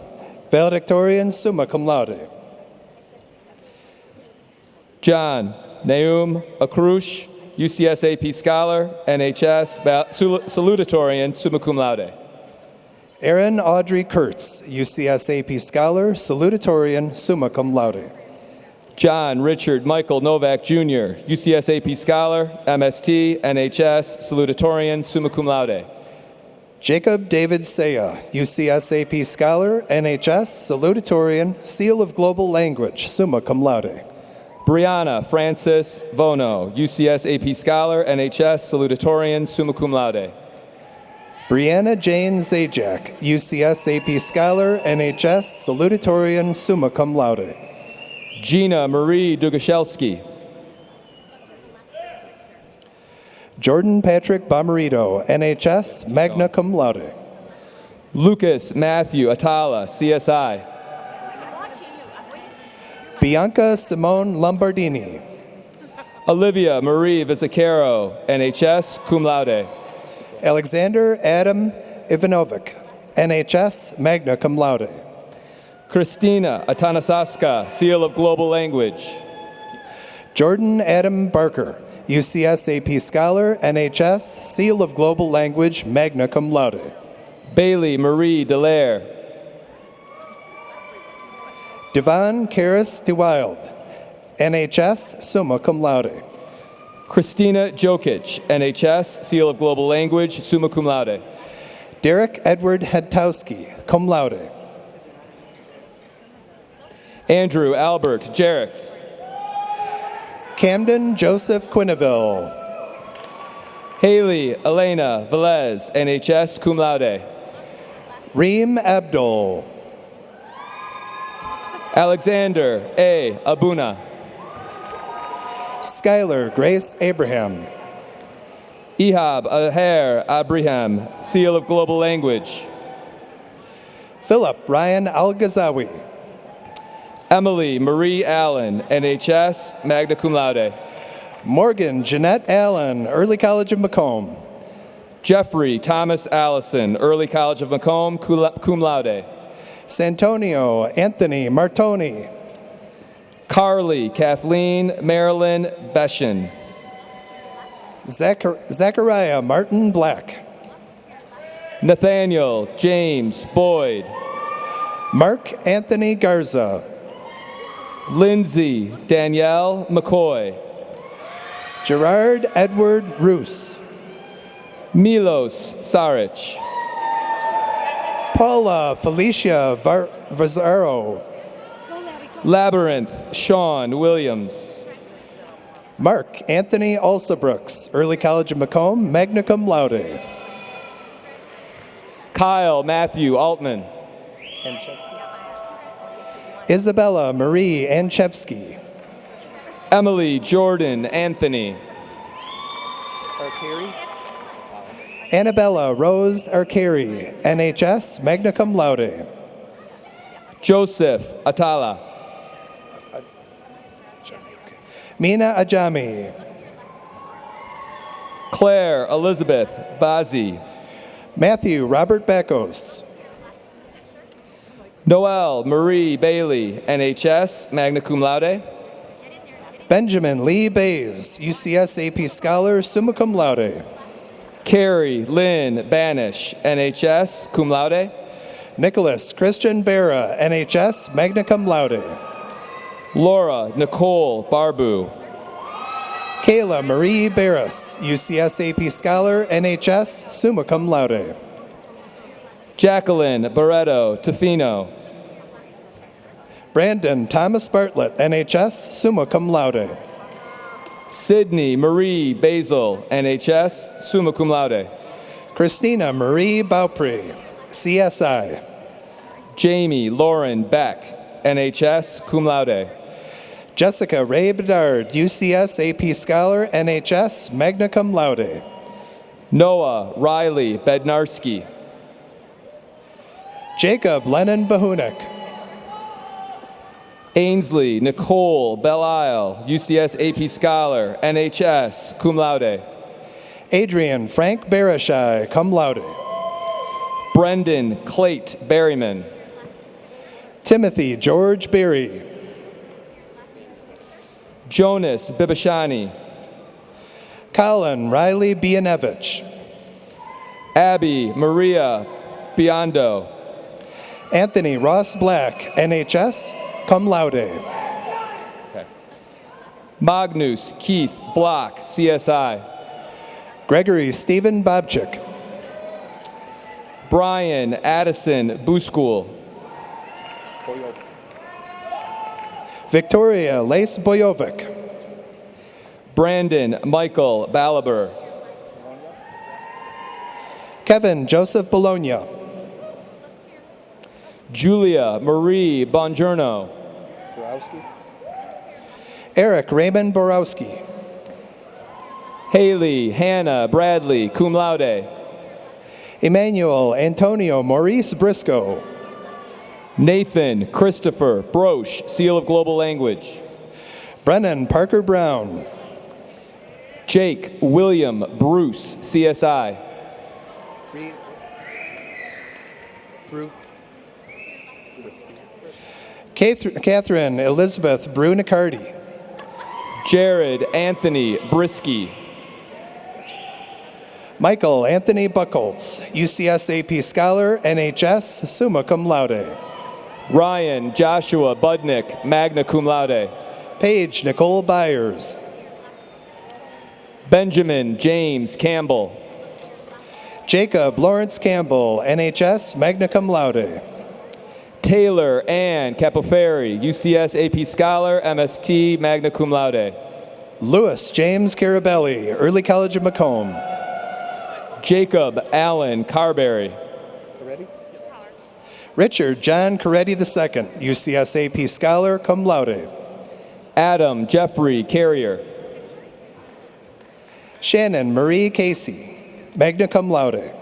valedictorian, summa cum laude. John Naum Akrush, UCS AP Scholar, NHS, salutatorian, summa cum laude. Erin Audrey Kurtz, UCS AP Scholar, salutatorian, summa cum laude. John Richard Michael Novak Jr., UCS AP Scholar, MST, NHS, salutatorian, summa cum laude. Jacob David Saya, UCS AP Scholar, NHS, salutatorian, Seal of Global Language, summa cum laude. Brianna Francis Vono, UCS AP Scholar, NHS, salutatorian, summa cum laude. Brianna Jane Zajac, UCS AP Scholar, NHS, salutatorian, summa cum laude. Gina Marie Dugashelsky. Jordan Patrick Bomarito, NHS, magna cum laude. Lucas Matthew Atala, CSI. Bianca Simone Lombardini. Olivia Marie Vizzacaro, NHS, cum laude. Alexander Adam Ivanovic, NHS, magna cum laude. Christina Atanasaska, Seal of Global Language. Jordan Adam Barker, UCS AP Scholar, NHS, Seal of Global Language, magna cum laude. Bailey Marie Delaire. Devon Karis DeWild, NHS, summa cum laude. Christina Jokic, NHS, Seal of Global Language, summa cum laude. Derek Edward Hedtowski, cum laude. Andrew Albert Jerix. Camden Joseph Quinneville. Haley Elena Velez, NHS, cum laude. Reem Abdul. Alexander A. Abuna. Skylar Grace Abraham. Ihab Aher Abraham, Seal of Global Language. Philip Ryan Al-Ghazawi. Emily Marie Allen, NHS, magna cum laude. Morgan Jeanette Allen, Early College of Macomb. Jeffrey Thomas Allison, Early College of Macomb, cum laude. Santonio Anthony Martoni. Carly Kathleen Marilyn Beshin. Zachariah Martin Black. Nathaniel James Boyd. Mark Anthony Garza. Lindsay Danielle McCoy. Gerard Edward Roos. Milos Saric. Paula Felicia Vazaro. Labyrinth Sean Williams. Mark Anthony Alsabrooks, Early College of Macomb, magna cum laude. Kyle Matthew Altman. Isabella Marie Anchevsky. Emily Jordan Anthony. Annabella Rose Arcari, NHS, magna cum laude. Joseph Atala. Mina Ajami. Claire Elizabeth Bazzi. Matthew Robert Bakos. Noelle Marie Bailey, NHS, magna cum laude. Benjamin Lee Bays, UCS AP Scholar, summa cum laude. Carrie Lynn Banish, NHS, cum laude. Nicholas Christian Barra, NHS, magna cum laude. Laura Nicole Barbu. Kayla Marie Barris, UCS AP Scholar, NHS, summa cum laude. Jacqueline Barreto Tofino. Brandon Thomas Bartlett, NHS, summa cum laude. Sydney Marie Basil, NHS, summa cum laude. Christina Marie Baupri, CSI. Jamie Lauren Beck, NHS, cum laude. Jessica Ray Bedard, UCS AP Scholar, NHS, magna cum laude. Noah Riley Bednarski. Jacob Lennon Bahunik. Ainsley Nicole Belisle, UCS AP Scholar, NHS, cum laude. Adrian Frank Barashai, cum laude. Brendan Clate Berryman. Timothy George Berry. Jonas Bibashani. Colin Riley Bianevich. Abby Maria Biondo. Anthony Ross Black, NHS, cum laude. Okay. Magnus Keith Block, CSI. Gregory Stephen Bobchik. Brian Addison Booskool. Victoria Lace Boyovic. Brandon Michael Balaber. Kevin Joseph Bologna. Julia Marie Bongiorno. Eric Raymond Borowski. Haley Hannah Bradley, cum laude. Emmanuel Antonio Maurice Briscoe. Nathan Christopher Broche, Seal of Global Language. Brennan Parker Brown. Jake William Bruce, CSI. Catherine Elizabeth Brunicardi. Jared Anthony Brisky. Michael Anthony Buckholtz, UCS AP Scholar, NHS, summa cum laude. Ryan Joshua Budnick, magna cum laude. Paige Nicole Byers. Benjamin James Campbell. Jacob Lawrence Campbell, NHS, magna cum laude. Taylor Ann Capoferri, UCS AP Scholar, MST, magna cum laude. Louis James Carabelli, Early College of Macomb. Jacob Allen Carberry. Richard John Coretti II, UCS AP Scholar, cum laude. Adam Jeffrey Carrier. Shannon Marie Casey, magna cum laude.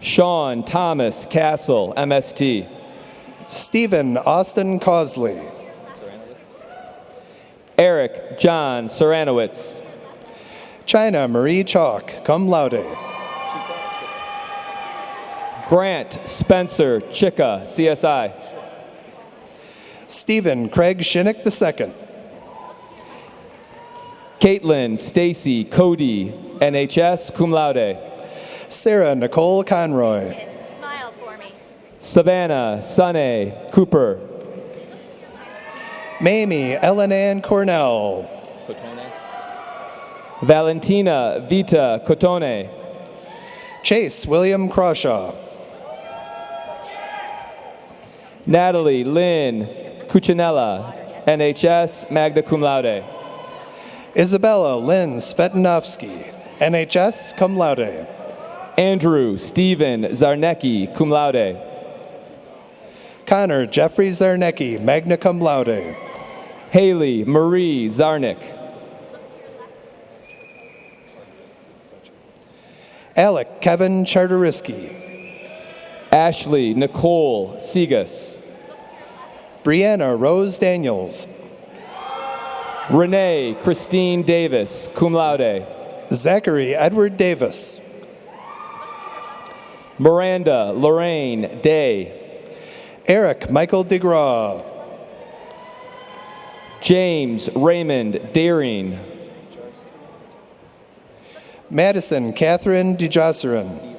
Sean Thomas Castle, MST. Stephen Austin Causley. Eric John Saranowitz. China Marie Chalk, cum laude. Grant Spencer Chicka, CSI. Stephen Craig Shinnick II. Caitlin Stacy Cody, NHS, cum laude. Sarah Nicole Conroy. Smile for me. Savannah Sunny Cooper. Mamie Ellen Ann Cornell. Valentina Vita Cotone. Chase William Crawshaw. Natalie Lynn Cuccinella, NHS, magna cum laude. Isabella Lynn Svetinovsky, NHS, cum laude. Andrew Stephen Zarnecki, cum laude. Connor Jeffrey Zarnecki, magna cum laude. Haley Marie Zarnick. Alec Kevin Charterisky. Ashley Nicole Segas. Brianna Rose Daniels. Renee Christine Davis, cum laude. Zachary Edward Davis. Miranda Lorraine Day. Eric Michael DeGraw. James Raymond Deering. Madison Catherine DeJosserin.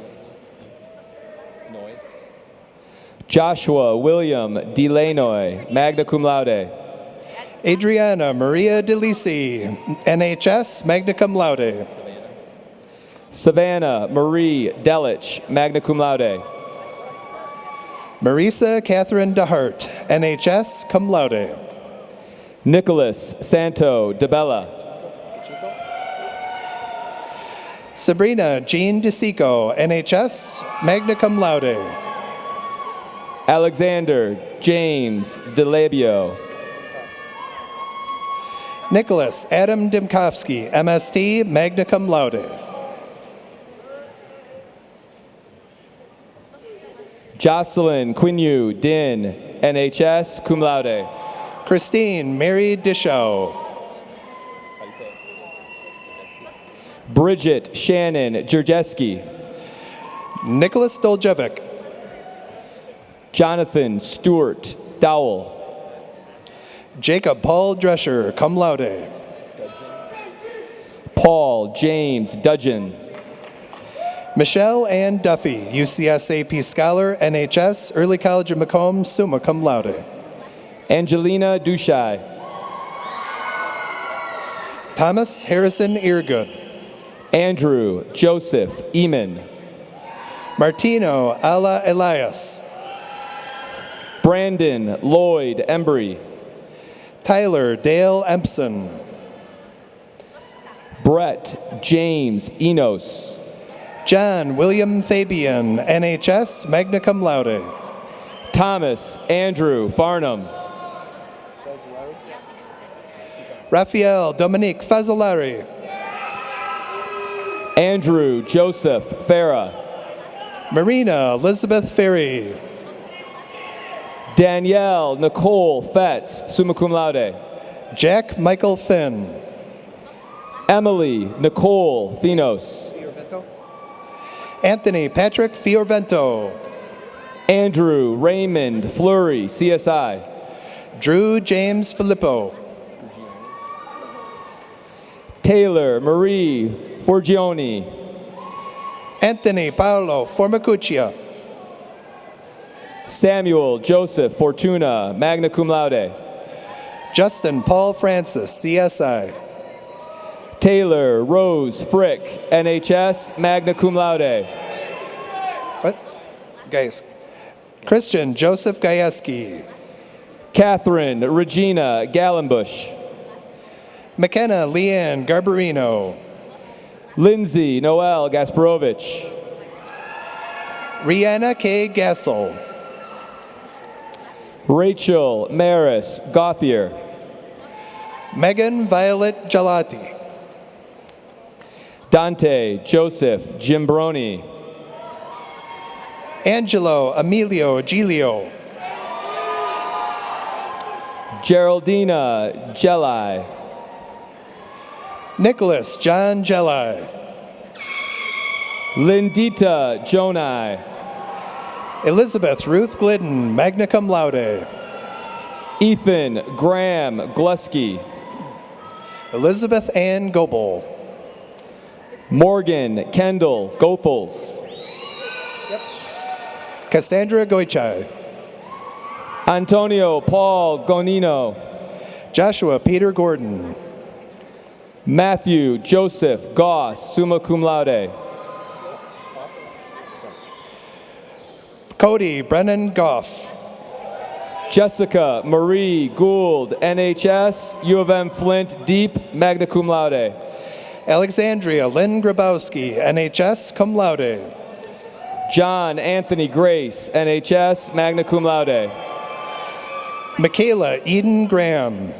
Joshua William Delanoy, magna cum laude. Adriana Maria DeLisi, NHS, magna cum laude. Savannah Marie Delich, magna cum laude. Marisa Catherine DeHart, NHS, cum laude. Nicholas Santo DeBella. Sabrina Jean DeSico, NHS, magna cum laude. Alexander James DeLabio. Nicholas Adam Dimkovsky, MST, magna cum laude. Jocelyn Quinu Din, NHS, cum laude. Christine Mary Dishow. Bridget Shannon Jerjeski. Nicholas Doljevic. Jonathan Stewart Dowell. Jacob Paul Drescher, cum laude. Paul James Dudgeon. Michelle Ann Duffy, UCS AP Scholar, NHS, Early College of Macomb, summa cum laude. Angelina Dushai. Thomas Harrison Eargood. Andrew Joseph Eamon. Martino Ala Elias. Brandon Lloyd Embry. Tyler Dale Empson. Brett James Enos. John William Fabian, NHS, magna cum laude. Thomas Andrew Farnham. Raphael Dominique Fazzolari. Andrew Joseph Farah. Marina Elizabeth Ferry. Danielle Nicole Fetz, summa cum laude. Jack Michael Finn. Emily Nicole Finos. Anthony Patrick Fiorvento. Andrew Raymond Fleury, CSI. Drew James Filippo. Taylor Marie Forgione. Anthony Paolo Formicuccia. Samuel Joseph Fortuna, magna cum laude. Justin Paul Francis, CSI. Taylor Rose Frick, NHS, magna cum laude. What? Guys. Christian Joseph Gajewski. Catherine Regina Gallenbush. McKenna Leanne Garbarino. Lindsay Noel Gasparovich. Rihanna K. Gassel. Rachel Maris Gauthier. Megan Violet Gelati. Dante Joseph Gimbroni. Angelo Emilio Giglio. Geraldina Gelli. Nicholas John Gelli. Lindita Jonai. Elizabeth Ruth Glidden, magna cum laude. Ethan Graham Glusky. Elizabeth Ann Goebel. Morgan Kendall Goethals. Cassandra Goichai. Antonio Paul Gonino. Joshua Peter Gordon. Matthew Joseph Goss, summa cum laude. Cody Brennan Goff. Jessica Marie Gould, NHS, U of M Flint Deep, magna cum laude. Alexandria Lynn Grabowski, NHS, cum laude. John Anthony Grace, NHS, magna cum laude. Michaela Eden Graham.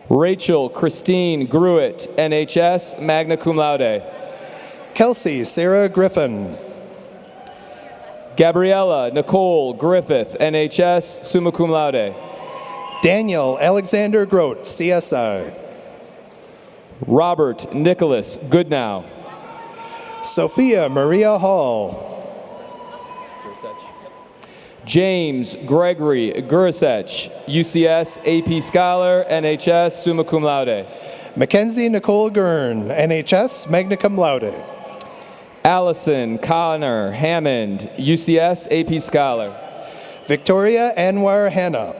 Rachel Christine Gruitt, NHS, magna cum laude. Kelsey Sarah Griffin. Gabriella Nicole Griffith, NHS, summa cum laude. Daniel Alexander Grote, CSI. Robert Nicholas Goodnow. Sophia Maria Hall. James Gregory Gurisech, UCS, AP Scholar, NHS, summa cum laude. Mackenzie Nicole Gurn, NHS, magna cum laude. Allison Connor Hammond, UCS, AP Scholar. Victoria Anwar Hanna.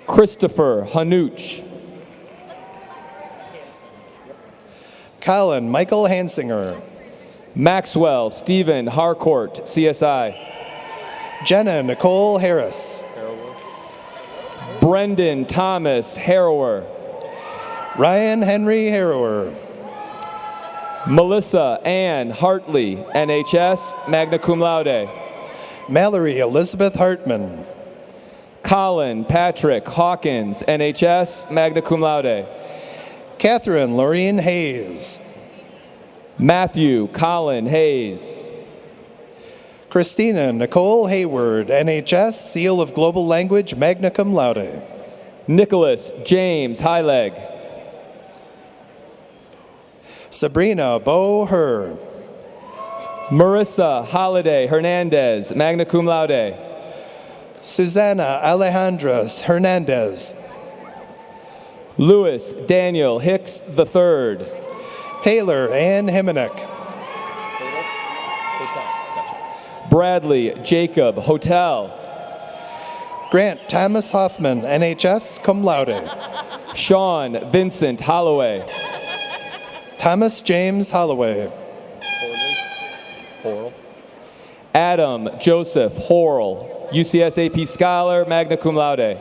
Christopher Hanuch. Colin Michael Hansinger. Maxwell Stephen Harcourt, CSI. Jenna Nicole Harris. Brendan Thomas Harrower. Ryan Henry Harrower. Melissa Ann Hartley, NHS, magna cum laude. Mallory Elizabeth Hartman. Colin Patrick Hawkins, NHS, magna cum laude. Catherine Laureen Hayes. Matthew Colin Hayes. Christina Nicole Hayward, NHS, Seal of Global Language, magna cum laude. Nicholas James Heileg. Sabrina Bo Herr. Marissa Holiday Hernandez, magna cum laude. Susana Alejandra Hernandez. Louis Daniel Hicks III. Taylor Ann Himinek. Bradley Jacob Hotel. Grant Thomas Hoffman, NHS, cum laude. Sean Vincent Holloway. Thomas James Holloway. Adam Joseph Horrell, UCS AP Scholar, magna cum laude.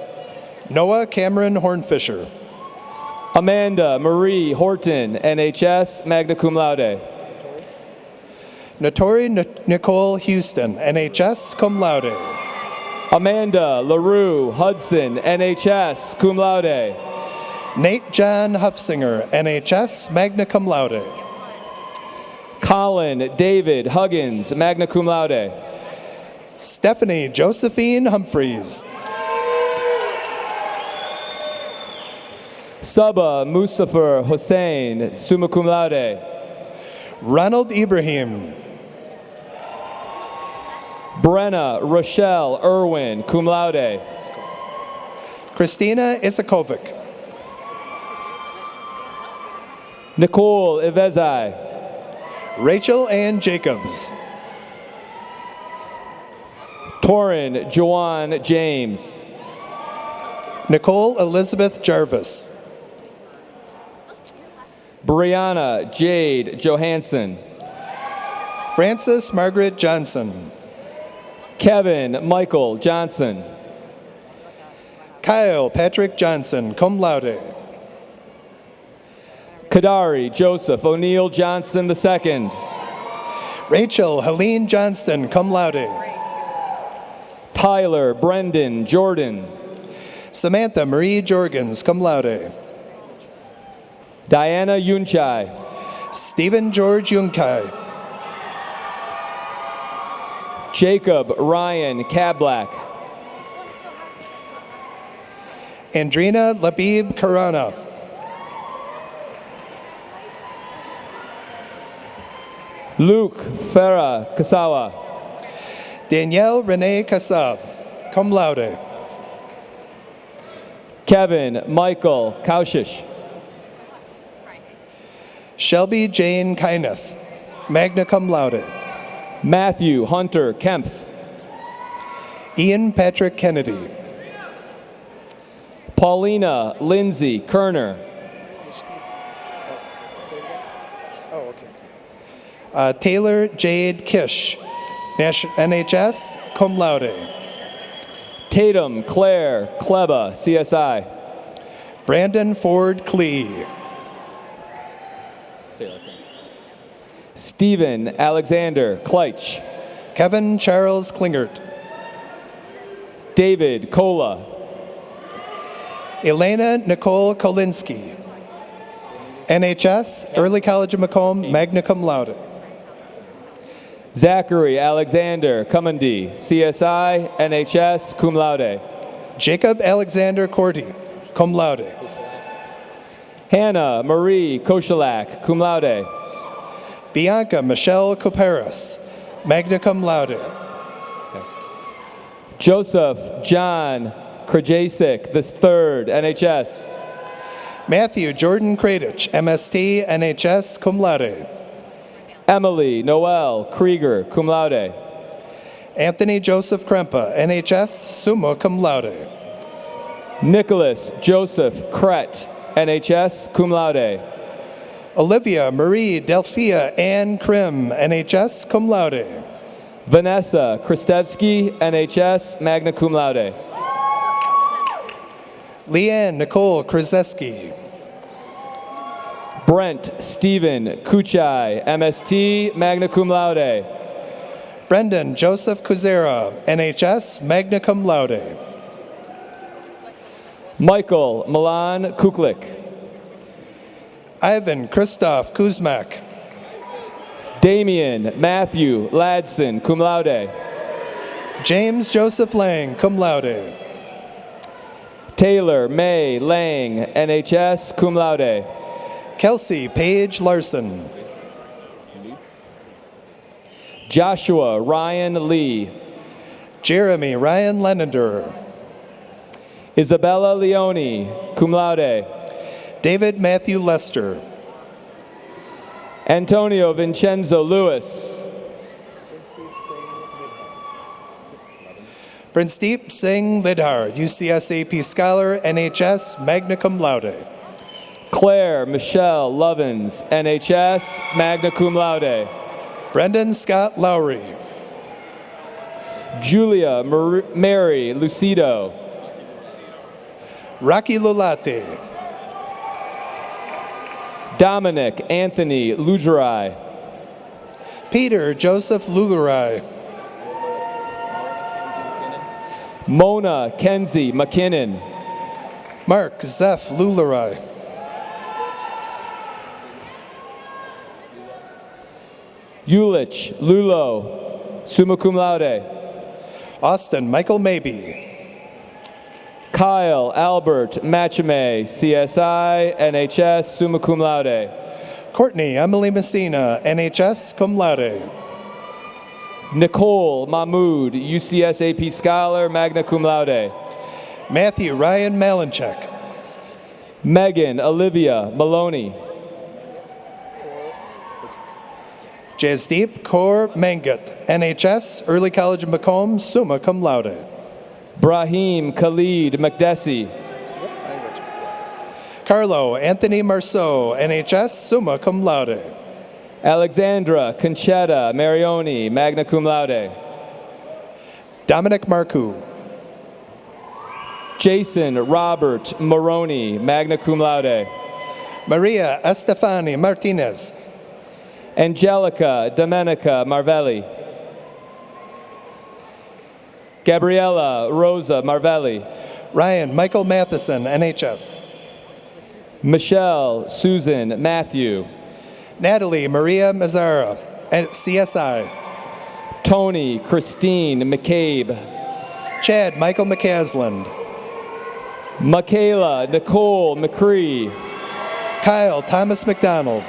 Noah Cameron Hornfisher. Amanda Marie Horton, NHS, magna cum laude. Notori Nicole Houston, NHS, cum laude. Amanda LaRue Hudson, NHS, cum laude. Nate John Hupsinger, NHS, magna cum laude. Colin David Huggins, magna cum laude. Stephanie Josephine Humphreys. Saba Mustafa Hussein, summa cum laude. Ronald Ibrahim. Brenna Rochelle Irwin, cum laude. Christina Isakovic. Nicole Ivezai. Rachel Ann Jacobs. Torin Joanne James. Nicole Elizabeth Jarvis. Brianna Jade Johansson. Frances Margaret Johnson. Kevin Michael Johnson. Kyle Patrick Johnson, cum laude. Kadari Joseph O'Neill Johnson II. Rachel Helene Johnston, cum laude. Tyler Brendan Jordan. Samantha Marie Jorgens, cum laude. Diana Yunchai. Stephen George Yunkai. Jacob Ryan Kablak. Andrina Labib Karana. Luke Farah Kasawa. Danielle Renee Kassab, cum laude. Kevin Michael Kaushish. Shelby Jane Kyneth, magna cum laude. Matthew Hunter Kempf. Ian Patrick Kennedy. Paulina Lindsay Kerner. Taylor Jade Kish, NHS, cum laude. Tatum Claire Kleba, CSI. Brandon Ford Klee. Stephen Alexander Kleitch. Kevin Charles Klingert. David Kola. Elena Nicole Kolinsky. NHS, Early College of Macomb, magna cum laude. Zachary Alexander Cummundy, CSI, NHS, cum laude. Jacob Alexander Cordy, cum laude. Hannah Marie Koshalak, cum laude. Bianca Michelle Coperas, magna cum laude. Joseph John Krajacek, III, NHS. Matthew Jordan Kradich, MST, NHS, cum laude. Emily Noel Krieger, cum laude. Anthony Joseph Krempa, NHS, summa cum laude. Nicholas Joseph Kret, NHS, cum laude. Olivia Marie Delphia Ann Krim, NHS, cum laude. Vanessa Kristevsky, NHS, magna cum laude. Leanne Nicole Krzyzewski. Brent Stephen Kuchai, MST, magna cum laude. Brendan Joseph Kuzera, NHS, magna cum laude. Michael Milan Kuklik. Ivan Christoph Kuzmak. Damian Matthew Ladson, cum laude. James Joseph Lang, cum laude. Taylor May Lang, NHS, cum laude. Kelsey Paige Larson. Joshua Ryan Lee. Jeremy Ryan Lenender. Isabella Leone, cum laude. David Matthew Lester. Antonio Vincenzo Lewis. Princedeep Singh Lidhar, UCS AP Scholar, NHS, magna cum laude. Claire Michelle Lovins, NHS, magna cum laude. Brendan Scott Lowry. Julia Mary Lucido. Rocky Lulate. Dominic Anthony Lugerai. Peter Joseph Lugerai. Mona Kenzie McKinnon. Mark Zeph Lularai. Ulich Lulo, summa cum laude. Austin Michael Maybe. Kyle Albert Machame, CSI, NHS, summa cum laude. Courtney Emily Messina, NHS, cum laude. Nicole Mahmood, UCS AP Scholar, magna cum laude. Matthew Ryan Malinchek. Megan Olivia Maloney. Jasdeep Kaur Mangat, NHS, Early College of Macomb, summa cum laude. Brahim Khalid McDessie. Carlo Anthony Marceau, NHS, summa cum laude. Alexandra Conchetta Marioni, magna cum laude. Dominic Marcoux. Jason Robert Moroni, magna cum laude. Maria Estefani Martinez. Angelica Domenica Marvelli. Gabriella Rosa Marvelli. Ryan Michael Matheson, NHS. Michelle Susan Matthew. Natalie Maria Mazzara, CSI. Tony Christine McCabe. Chad Michael McCasland. Michaela Nicole McCree. Kyle Thomas McDonald.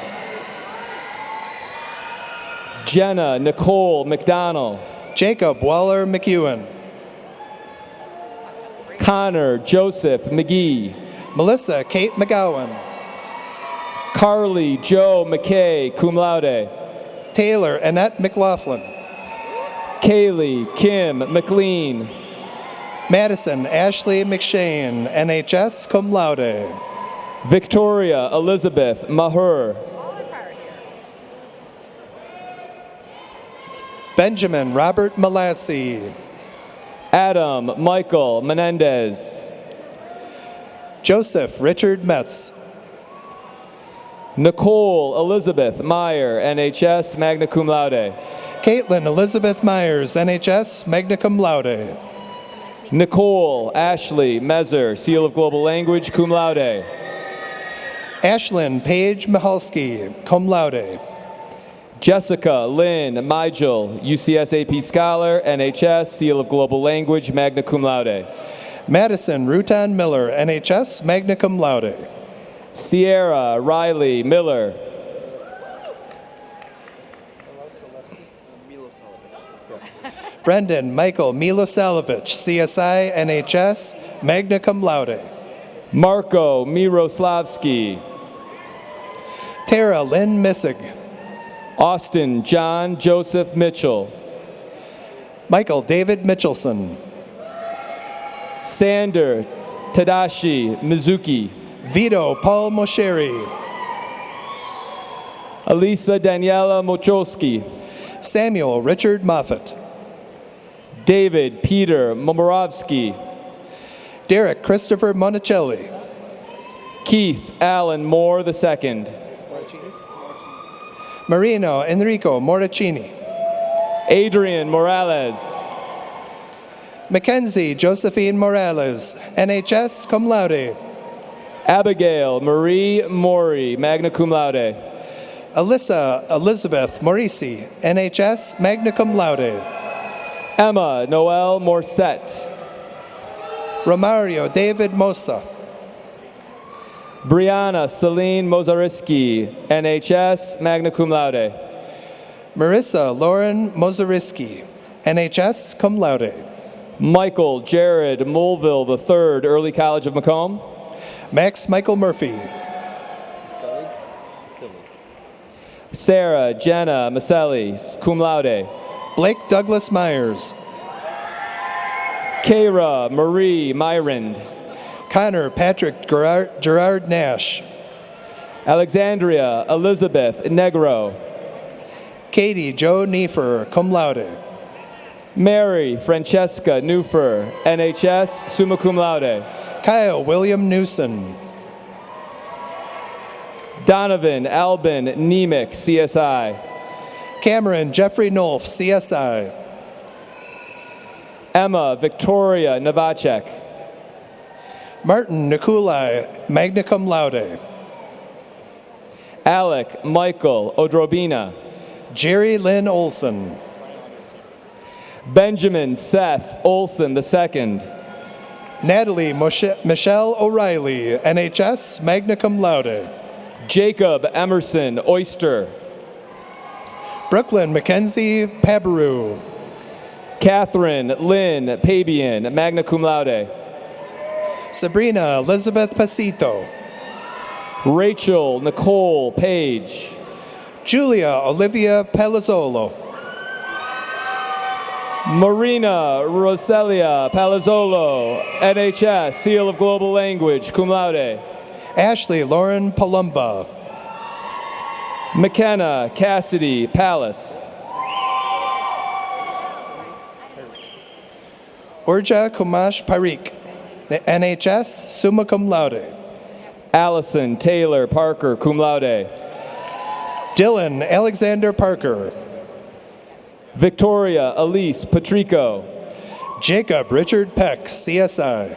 Jenna Nicole McDonald. Jacob Waller McEwen. Connor Joseph McGee. Melissa Kate McGowan. Carly Joe McKay, cum laude. Taylor Annette McLaughlin. Kaylee Kim McLean. Madison Ashley McShane, NHS, cum laude. Victoria Elizabeth Maher. Benjamin Robert Malassi. Adam Michael Menendez. Joseph Richard Metz. Nicole Elizabeth Meyer, NHS, magna cum laude. Caitlin Elizabeth Myers, NHS, magna cum laude. Nicole Ashley Mezer, Seal of Global Language, cum laude. Ashlyn Paige Mihalski, cum laude. Jessica Lynn Migel, UCS AP Scholar, NHS, Seal of Global Language, magna cum laude. Madison Rutan Miller, NHS, magna cum laude. Sierra Riley Miller. Brendan Michael Milosavljevic, CSI, NHS, magna cum laude. Marco Miroslavsky. Tara Lynn Missig. Austin John Joseph Mitchell. Michael David Mitchelson. Sander Tadashi Mizuki. Vito Paul Mosheri. Elisa Daniela Mochowski. Samuel Richard Moffat. David Peter Momorovsky. Derek Christopher Monicelli. Keith Allen Moore II. Marino Enrico Morticini. Adrian Morales. Mackenzie Josephine Morales, NHS, cum laude. Abigail Marie Mori, magna cum laude. Alyssa Elizabeth Morisi, NHS, magna cum laude. Emma Noel Morset. Romario David Mosa. Brianna Celine Mozariski, NHS, magna cum laude. Marissa Lauren Mozariski, NHS, cum laude. Michael Jared Mulville III, Early College of Macomb. Max Michael Murphy. Sarah Jenna Maselli, cum laude. Blake Douglas Myers. Kara Marie Myrand. Connor Patrick Gerard Nash. Alexandria Elizabeth Negro. Katie Joe Neefer, cum laude. Mary Francesca Newfer, NHS, summa cum laude. Kyle William Newson. Donovan Albin Nemec, CSI. Cameron Jeffrey Nolf, CSI. Emma Victoria Novacek. Martin Nikolai, magna cum laude. Alec Michael Odrobina. Jerry Lynn Olson. Benjamin Seth Olson II. Natalie Michelle O'Reilly, NHS, magna cum laude. Jacob Emerson Oyster. Brooklyn Mackenzie Pabaru. Catherine Lynn Pabian, magna cum laude. Sabrina Elizabeth Pasito. Rachel Nicole Page. Julia Olivia Palazzolo. Marina Roselia Palazzolo, NHS, Seal of Global Language, cum laude. Ashley Lauren Palumba. McKenna Cassidy Palace. Urja Kumash Parikh, NHS, summa cum laude. Allison Taylor Parker, cum laude. Dylan Alexander Parker. Victoria Elise Patrico. Jacob Richard Peck, CSI.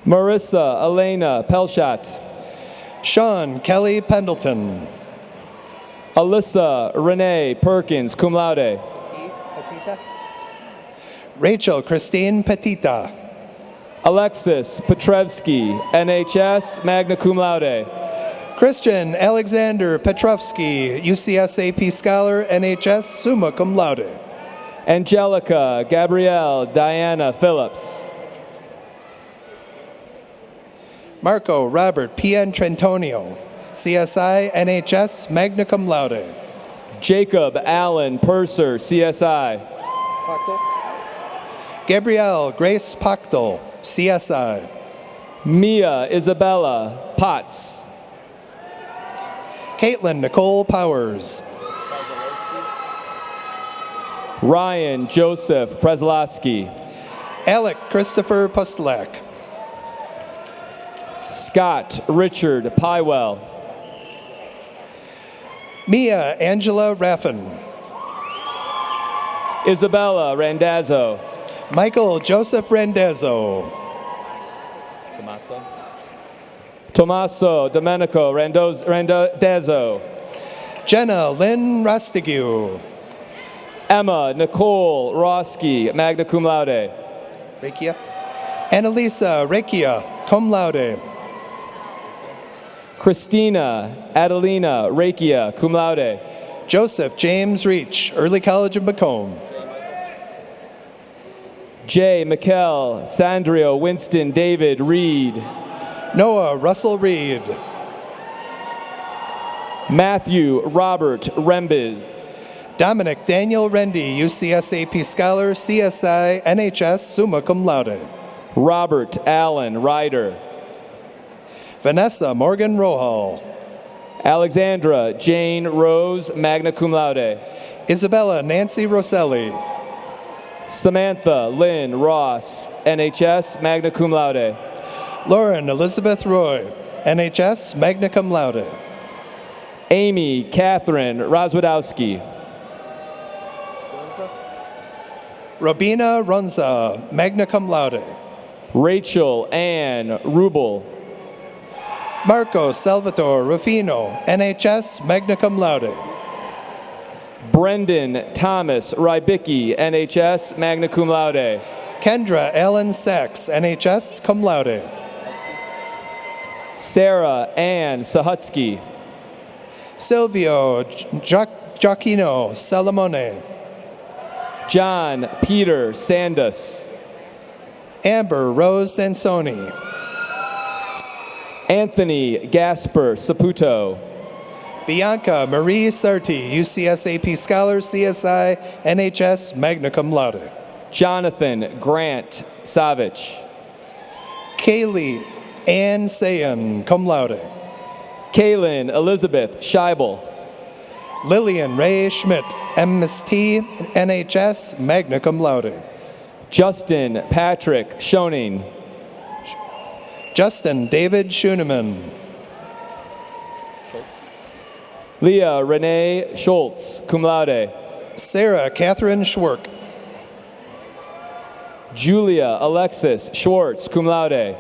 Marissa Elena Pelshot. Sean Kelly Pendleton. Alyssa Renee Perkins, cum laude. Rachel Christine Petita. Alexis Petrevsky, NHS, magna cum laude. Christian Alexander Petrovsky, UCS AP Scholar, NHS, summa cum laude. Angelica Gabrielle Diana Phillips. Marco Robert P.N. Trentonio, CSI, NHS, magna cum laude. Jacob Allen Purser, CSI. Gabrielle Grace Pachtel, CSI. Mia Isabella Potts. Caitlin Nicole Powers. Ryan Joseph Preslowski. Alec Christopher Pustelak. Scott Richard Pywell. Mia Angela Raffin. Isabella Randazzo. Michael Joseph Randazzo. Tommaso Domenico Randazzo. Jenna Lynn Rostigue. Emma Nicole Roski, magna cum laude. Rekia. Annalisa Rekia, cum laude. Christina Adelina Rekia, cum laude. Joseph James Reach, Early College of Macomb. Jay McKell Sandrio Winston David Reed. Noah Russell Reed. Matthew Robert Rembiz. Dominic Daniel Rendy, UCS AP Scholar, CSI, NHS, summa cum laude. Robert Allen Ryder. Vanessa Morgan Rohal. Alexandra Jane Rose, magna cum laude. Isabella Nancy Rosselli. Samantha Lynn Ross, NHS, magna cum laude. Lauren Elizabeth Roy, NHS, magna cum laude. Amy Catherine Rozwadowski. Robina Runza, magna cum laude. Rachel Ann Rubel. Marco Salvatore Rufino, NHS, magna cum laude. Brendan Thomas Rybicki, NHS, magna cum laude. Kendra Allen Sachs, NHS, cum laude. Sarah Ann Sahutsky. Silvio Gioacchino Salamone. John Peter Sandus. Amber Rose Sansoni. Anthony Gasper Saputo. Bianca Marie Sarti, UCS AP Scholar, CSI, NHS, magna cum laude. Jonathan Grant Savage. Kaylee Ann Sayan, cum laude. Kaylin Elizabeth Scheibel. Lillian Ray Schmidt, MST, NHS, magna cum laude. Justin Patrick Schoening. Justin David Schuneman. Leah Renee Schultz, cum laude. Sarah Catherine Schwerk. Julia Alexis Schwartz, cum laude.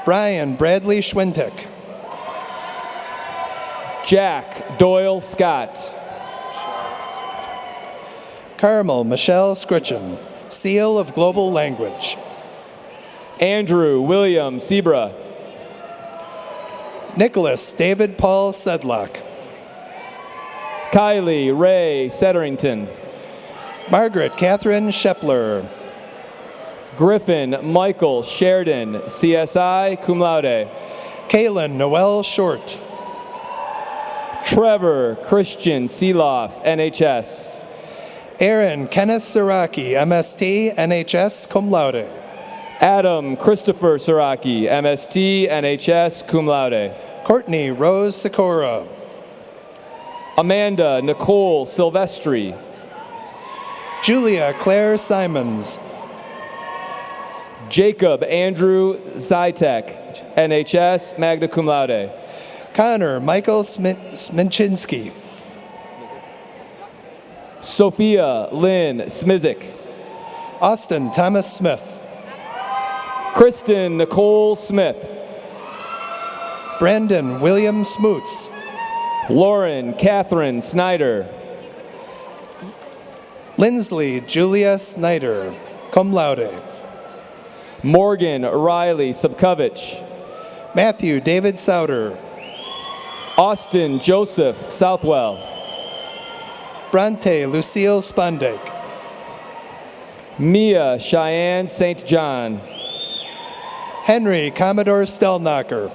Brian Bradley Schwintek. Jack Doyle Scott. Carmel Michelle Scritchen, Seal of Global Language. Andrew William Sebra. Nicholas David Paul Sedlock. Kylie Ray Setterington. Margaret Catherine Shepler. Griffin Michael Sheridan, CSI, cum laude. Kaylin Noel Short. Trevor Christian Seeloff, NHS. Aaron Kenneth Saraki, MST, NHS, cum laude. Adam Christopher Saraki, MST, NHS, cum laude. Courtney Rose Sikora. Amanda Nicole Silvestri. Julia Claire Simons. Jacob Andrew Zytek, NHS, magna cum laude. Connor Michael Sminchinsky. Sophia Lynn Smizik. Austin Thomas Smith. Kristen Nicole Smith. Brandon William Smoots. Lauren Catherine Snyder. Lindsley Julia Snyder, cum laude. Morgan Riley Subkovich. Matthew David Souter. Austin Joseph Southwell. Bronte Lucille Spondake. Mia Cheyenne St. John. Henry Commodore Stellnacher.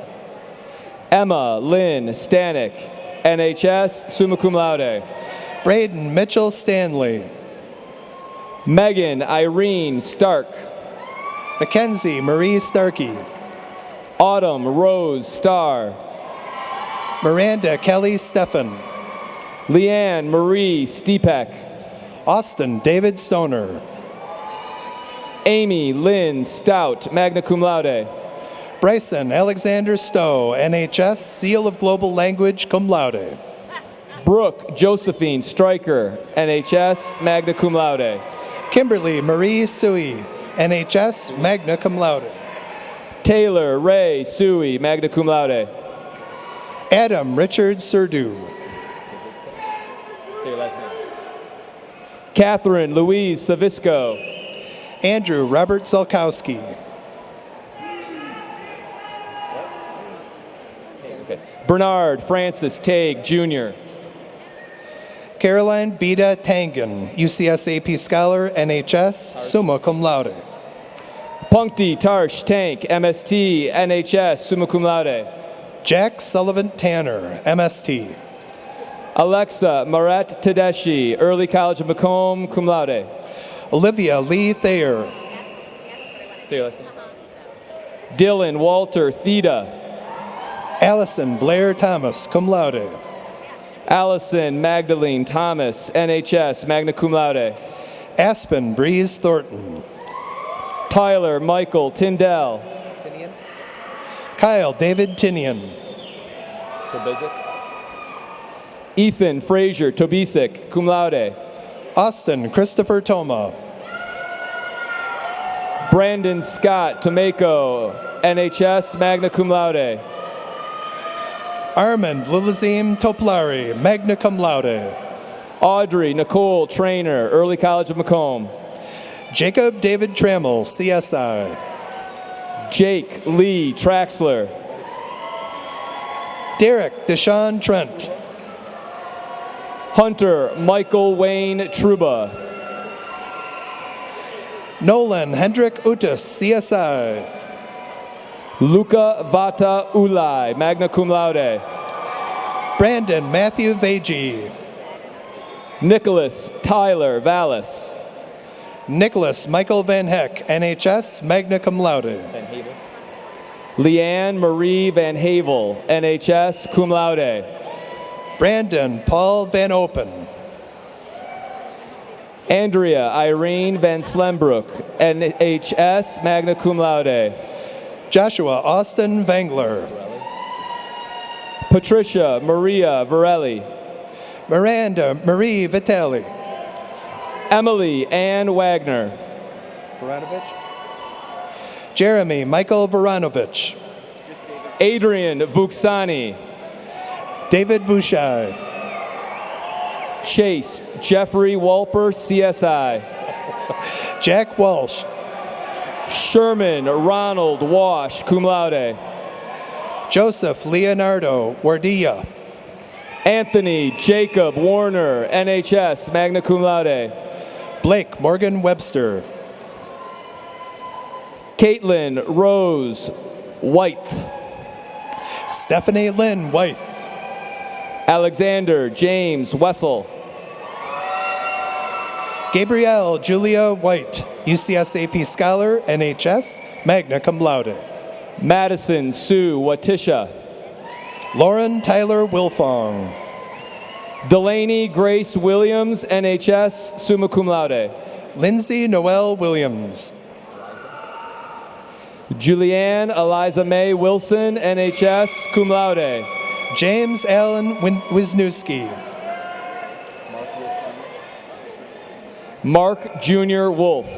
Emma Lynn Stanek, NHS, summa cum laude. Braden Mitchell Stanley. Megan Irene Stark. Mackenzie Marie Starkey. Autumn Rose Starr. Miranda Kelly Steffen. Leanne Marie Stepek. Austin David Stoner. Amy Lynn Stout, magna cum laude. Bryson Alexander Stowe, NHS, Seal of Global Language, cum laude. Brooke Josephine Stryker, NHS, magna cum laude. Kimberly Marie Sui, NHS, magna cum laude. Taylor Ray Sui, magna cum laude. Adam Richard Surdu. Say your last name. Catherine Louise Savisco. Andrew Robert Zolkowski. Bernard Francis Tague, Jr. Caroline Beda Tangen, UCS AP Scholar, NHS, summa cum laude. Punkti Tarsh Tank, MST, NHS, summa cum laude. Jack Sullivan Tanner, MST. Alexa Marat Tedeschi, Early College of Macomb, cum laude. Olivia Lee Thayer. Say your last name. Dylan Walter Theda. Allison Blair Thomas, cum laude. Allison Magdalene Thomas, NHS, magna cum laude. Aspen Breeze Thornton. Tyler Michael Tyndall. Kyle David Tinian. Ethan Frazier Tobisic, cum laude. Austin Christopher Toma. Brandon Scott Tomeko, NHS, magna cum laude. Armand Lilazim Toplari, magna cum laude. Audrey Nicole Trainer, Early College of Macomb. Jacob David Trammell, CSI. Jake Lee Traxler. Derek Deshaun Trent. Hunter Michael Wayne Truba. Nolan Hendrik Utis, CSI. Luca Vata Ulai, magna cum laude. Brandon Matthew Vagey. Nicholas Tyler Vallis. Nicholas Michael Van Heck, NHS, magna cum laude. Leanne Marie Van Havel, NHS, cum laude. Brandon Paul Van Open. Andrea Irene Van Slembrook, NHS, magna cum laude. Joshua Austin Vangler. Patricia Maria Varelli. Miranda Marie Vitali. Emily Ann Wagner. Varanovich. Jeremy Michael Varanovich. Adrian Vuksani. David Vushai. Chase Jeffrey Walper, CSI. Jack Walsh. Sherman Ronald Wash, cum laude. Joseph Leonardo Wardilla. Anthony Jacob Warner, NHS, magna cum laude. Blake Morgan Webster. Caitlin Rose White. Stephanie Lynn White. Alexander James Wessel. Gabrielle Julia White, UCS AP Scholar, NHS, magna cum laude. Madison Sue Watisha. Lauren Tyler Wilfong. Delaney Grace Williams, NHS, summa cum laude. Lindsay Noel Williams. Julianne Eliza May Wilson, NHS, cum laude. James Allen Wisniewski. Mark Jr. Wolf.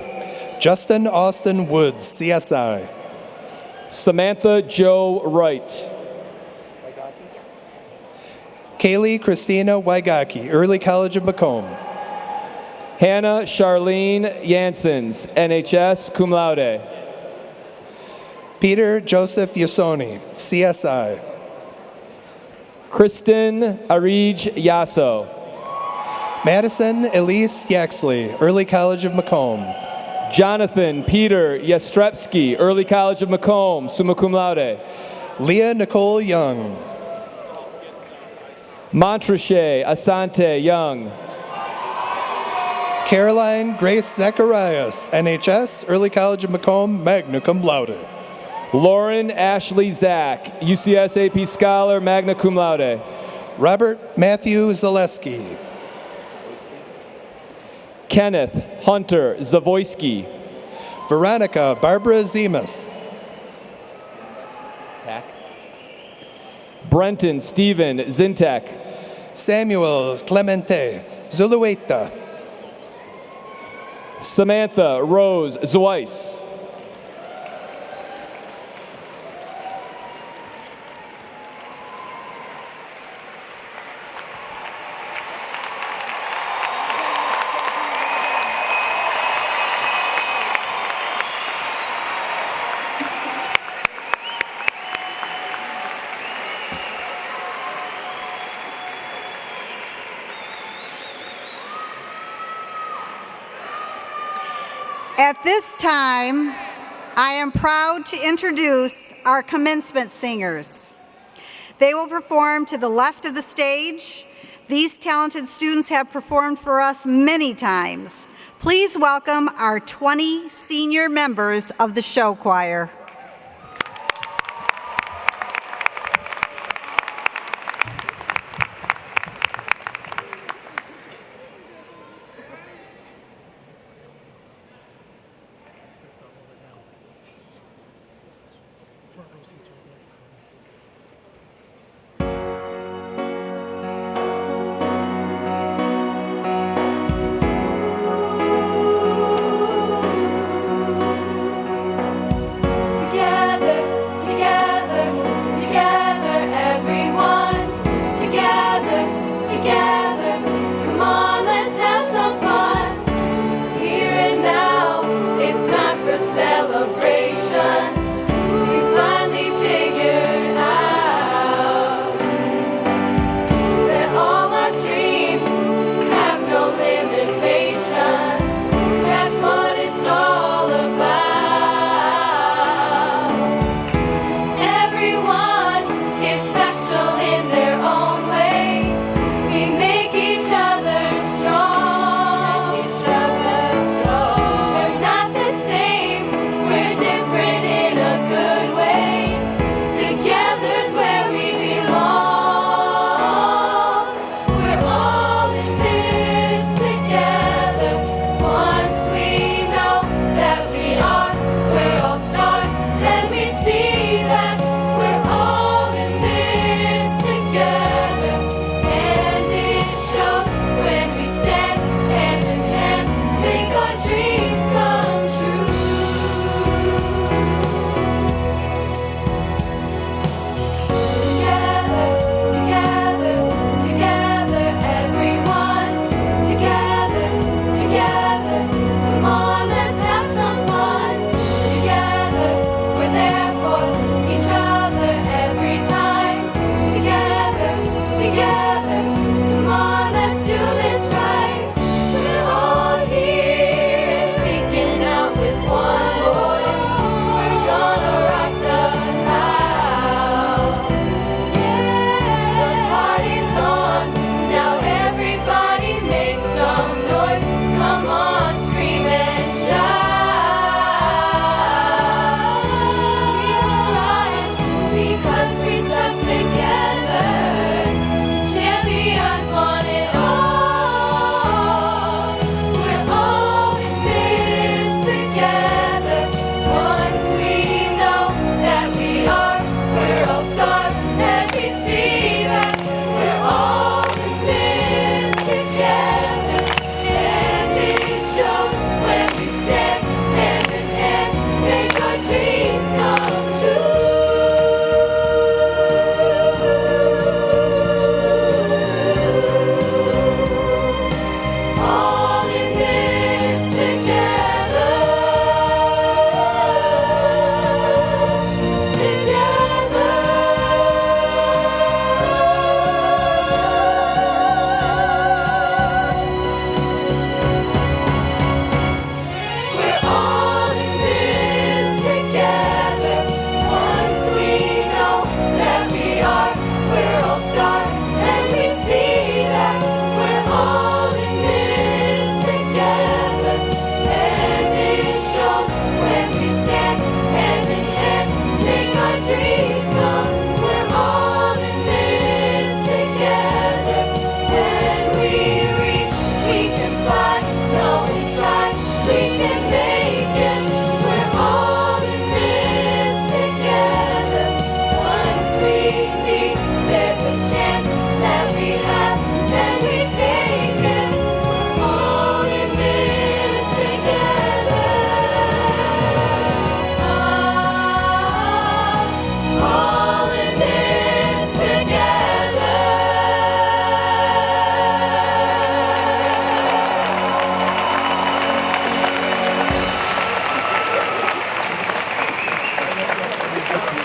Justin Austin Woods, CSI. Samantha Joe Wright. Kaylee Christina Wygocki, Early College of Macomb. Hannah Charlene Janssens, NHS, cum laude. Peter Joseph Yasoni, CSI. Kristen Arij Yasso. Madison Elise Yaxley, Early College of Macomb. Jonathan Peter Yastrepski, Early College of Macomb, summa cum laude. Leah Nicole Young. Montrachet Asante Young. Caroline Grace Zacharias, NHS, Early College of Macomb, magna cum laude. Lauren Ashley Zach, UCS AP Scholar, magna cum laude. Robert Matthew Zaleski. Kenneth Hunter Zavoyski. Veronica Barbara Zemas. Brenton Stephen Zintek. Samuel Clemente Zulueta. Samantha Rose Zweiss. At this time, I am proud to introduce our commencement singers. They will perform to the left of the stage. These talented students have performed for us many times. Please welcome our 20 senior members of the show choir. Celebration, we finally figured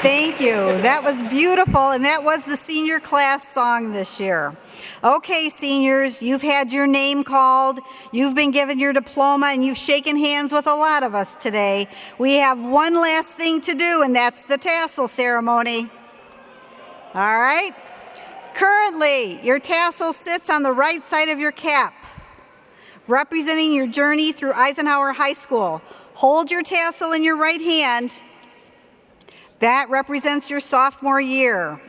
Thank you. That was beautiful, and that was the senior class song this year. Okay, seniors, you've had your name called, you've been given your diploma, and you've shaken hands with a lot of us today. We have one last thing to do, and that's the tassel ceremony. All right? Currently, your tassel sits on the right side of your cap, representing your journey through Eisenhower High School. Hold your tassel in your right hand. That represents your sophomore year.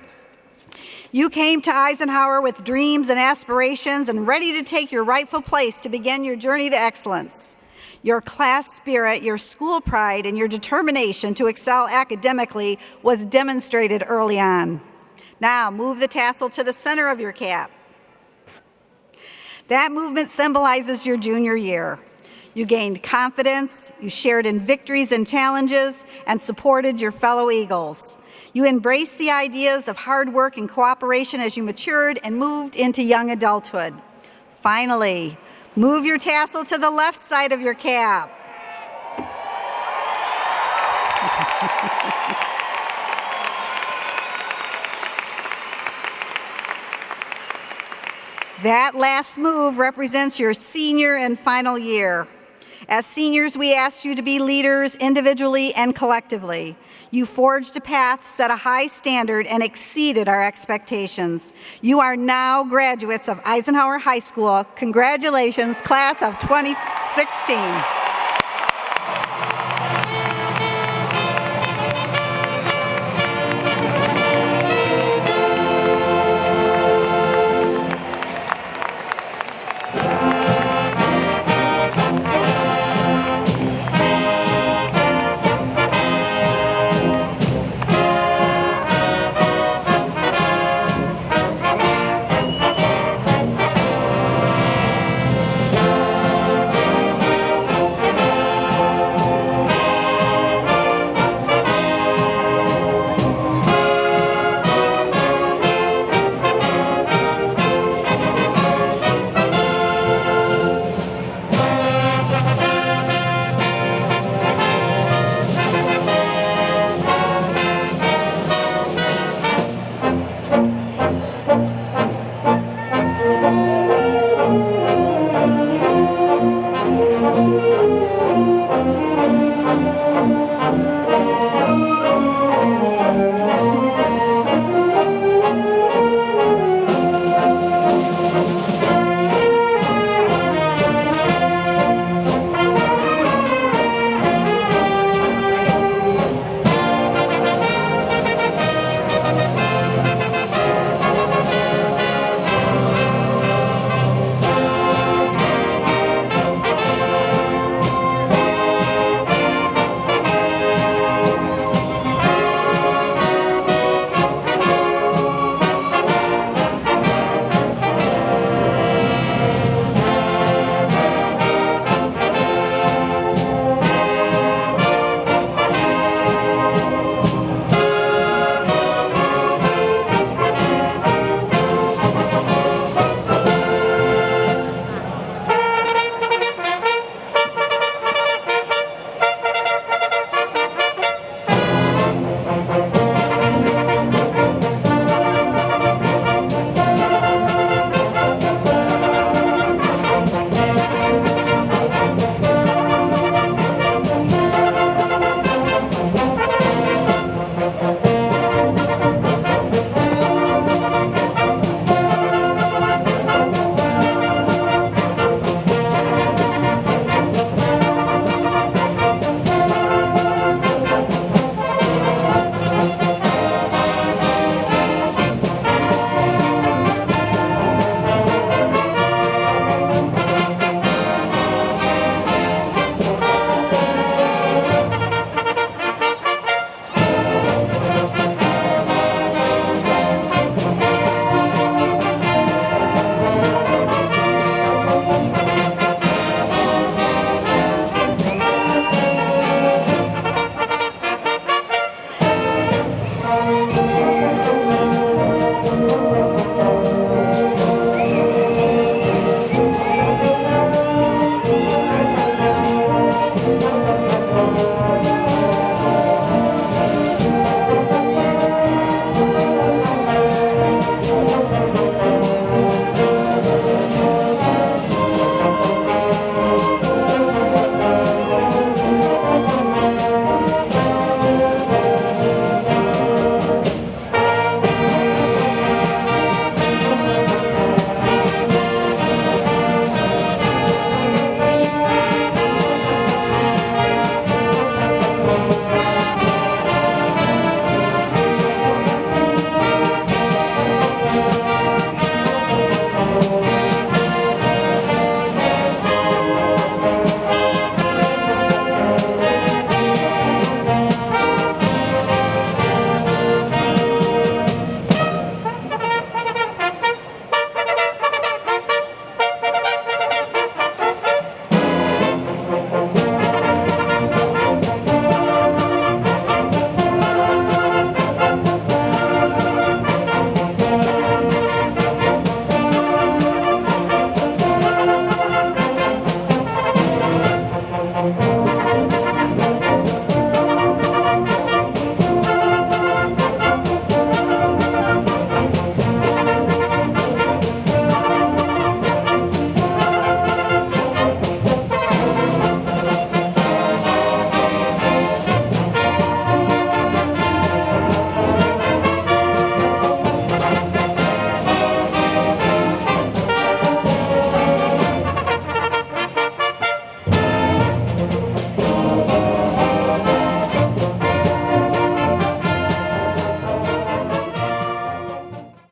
You came to Eisenhower with dreams and aspirations and ready to take your rightful place to begin your journey to excellence. Your class spirit, your school pride, and your determination to excel academically was demonstrated early on. Now, move the tassel to the center of your cap. That movement symbolizes your junior year. You gained confidence, you shared in victories and challenges, and supported your fellow Eagles. You embraced the ideas of hard work and cooperation as you matured and moved into young adulthood. Finally, move your tassel to the left side of your cap. That last move represents your senior and final year. As seniors, we asked you to be leaders individually and collectively. You forged a path, set a high standard, and exceeded our expectations. You are now graduates of Eisenhower High School. Congratulations, class of 2016.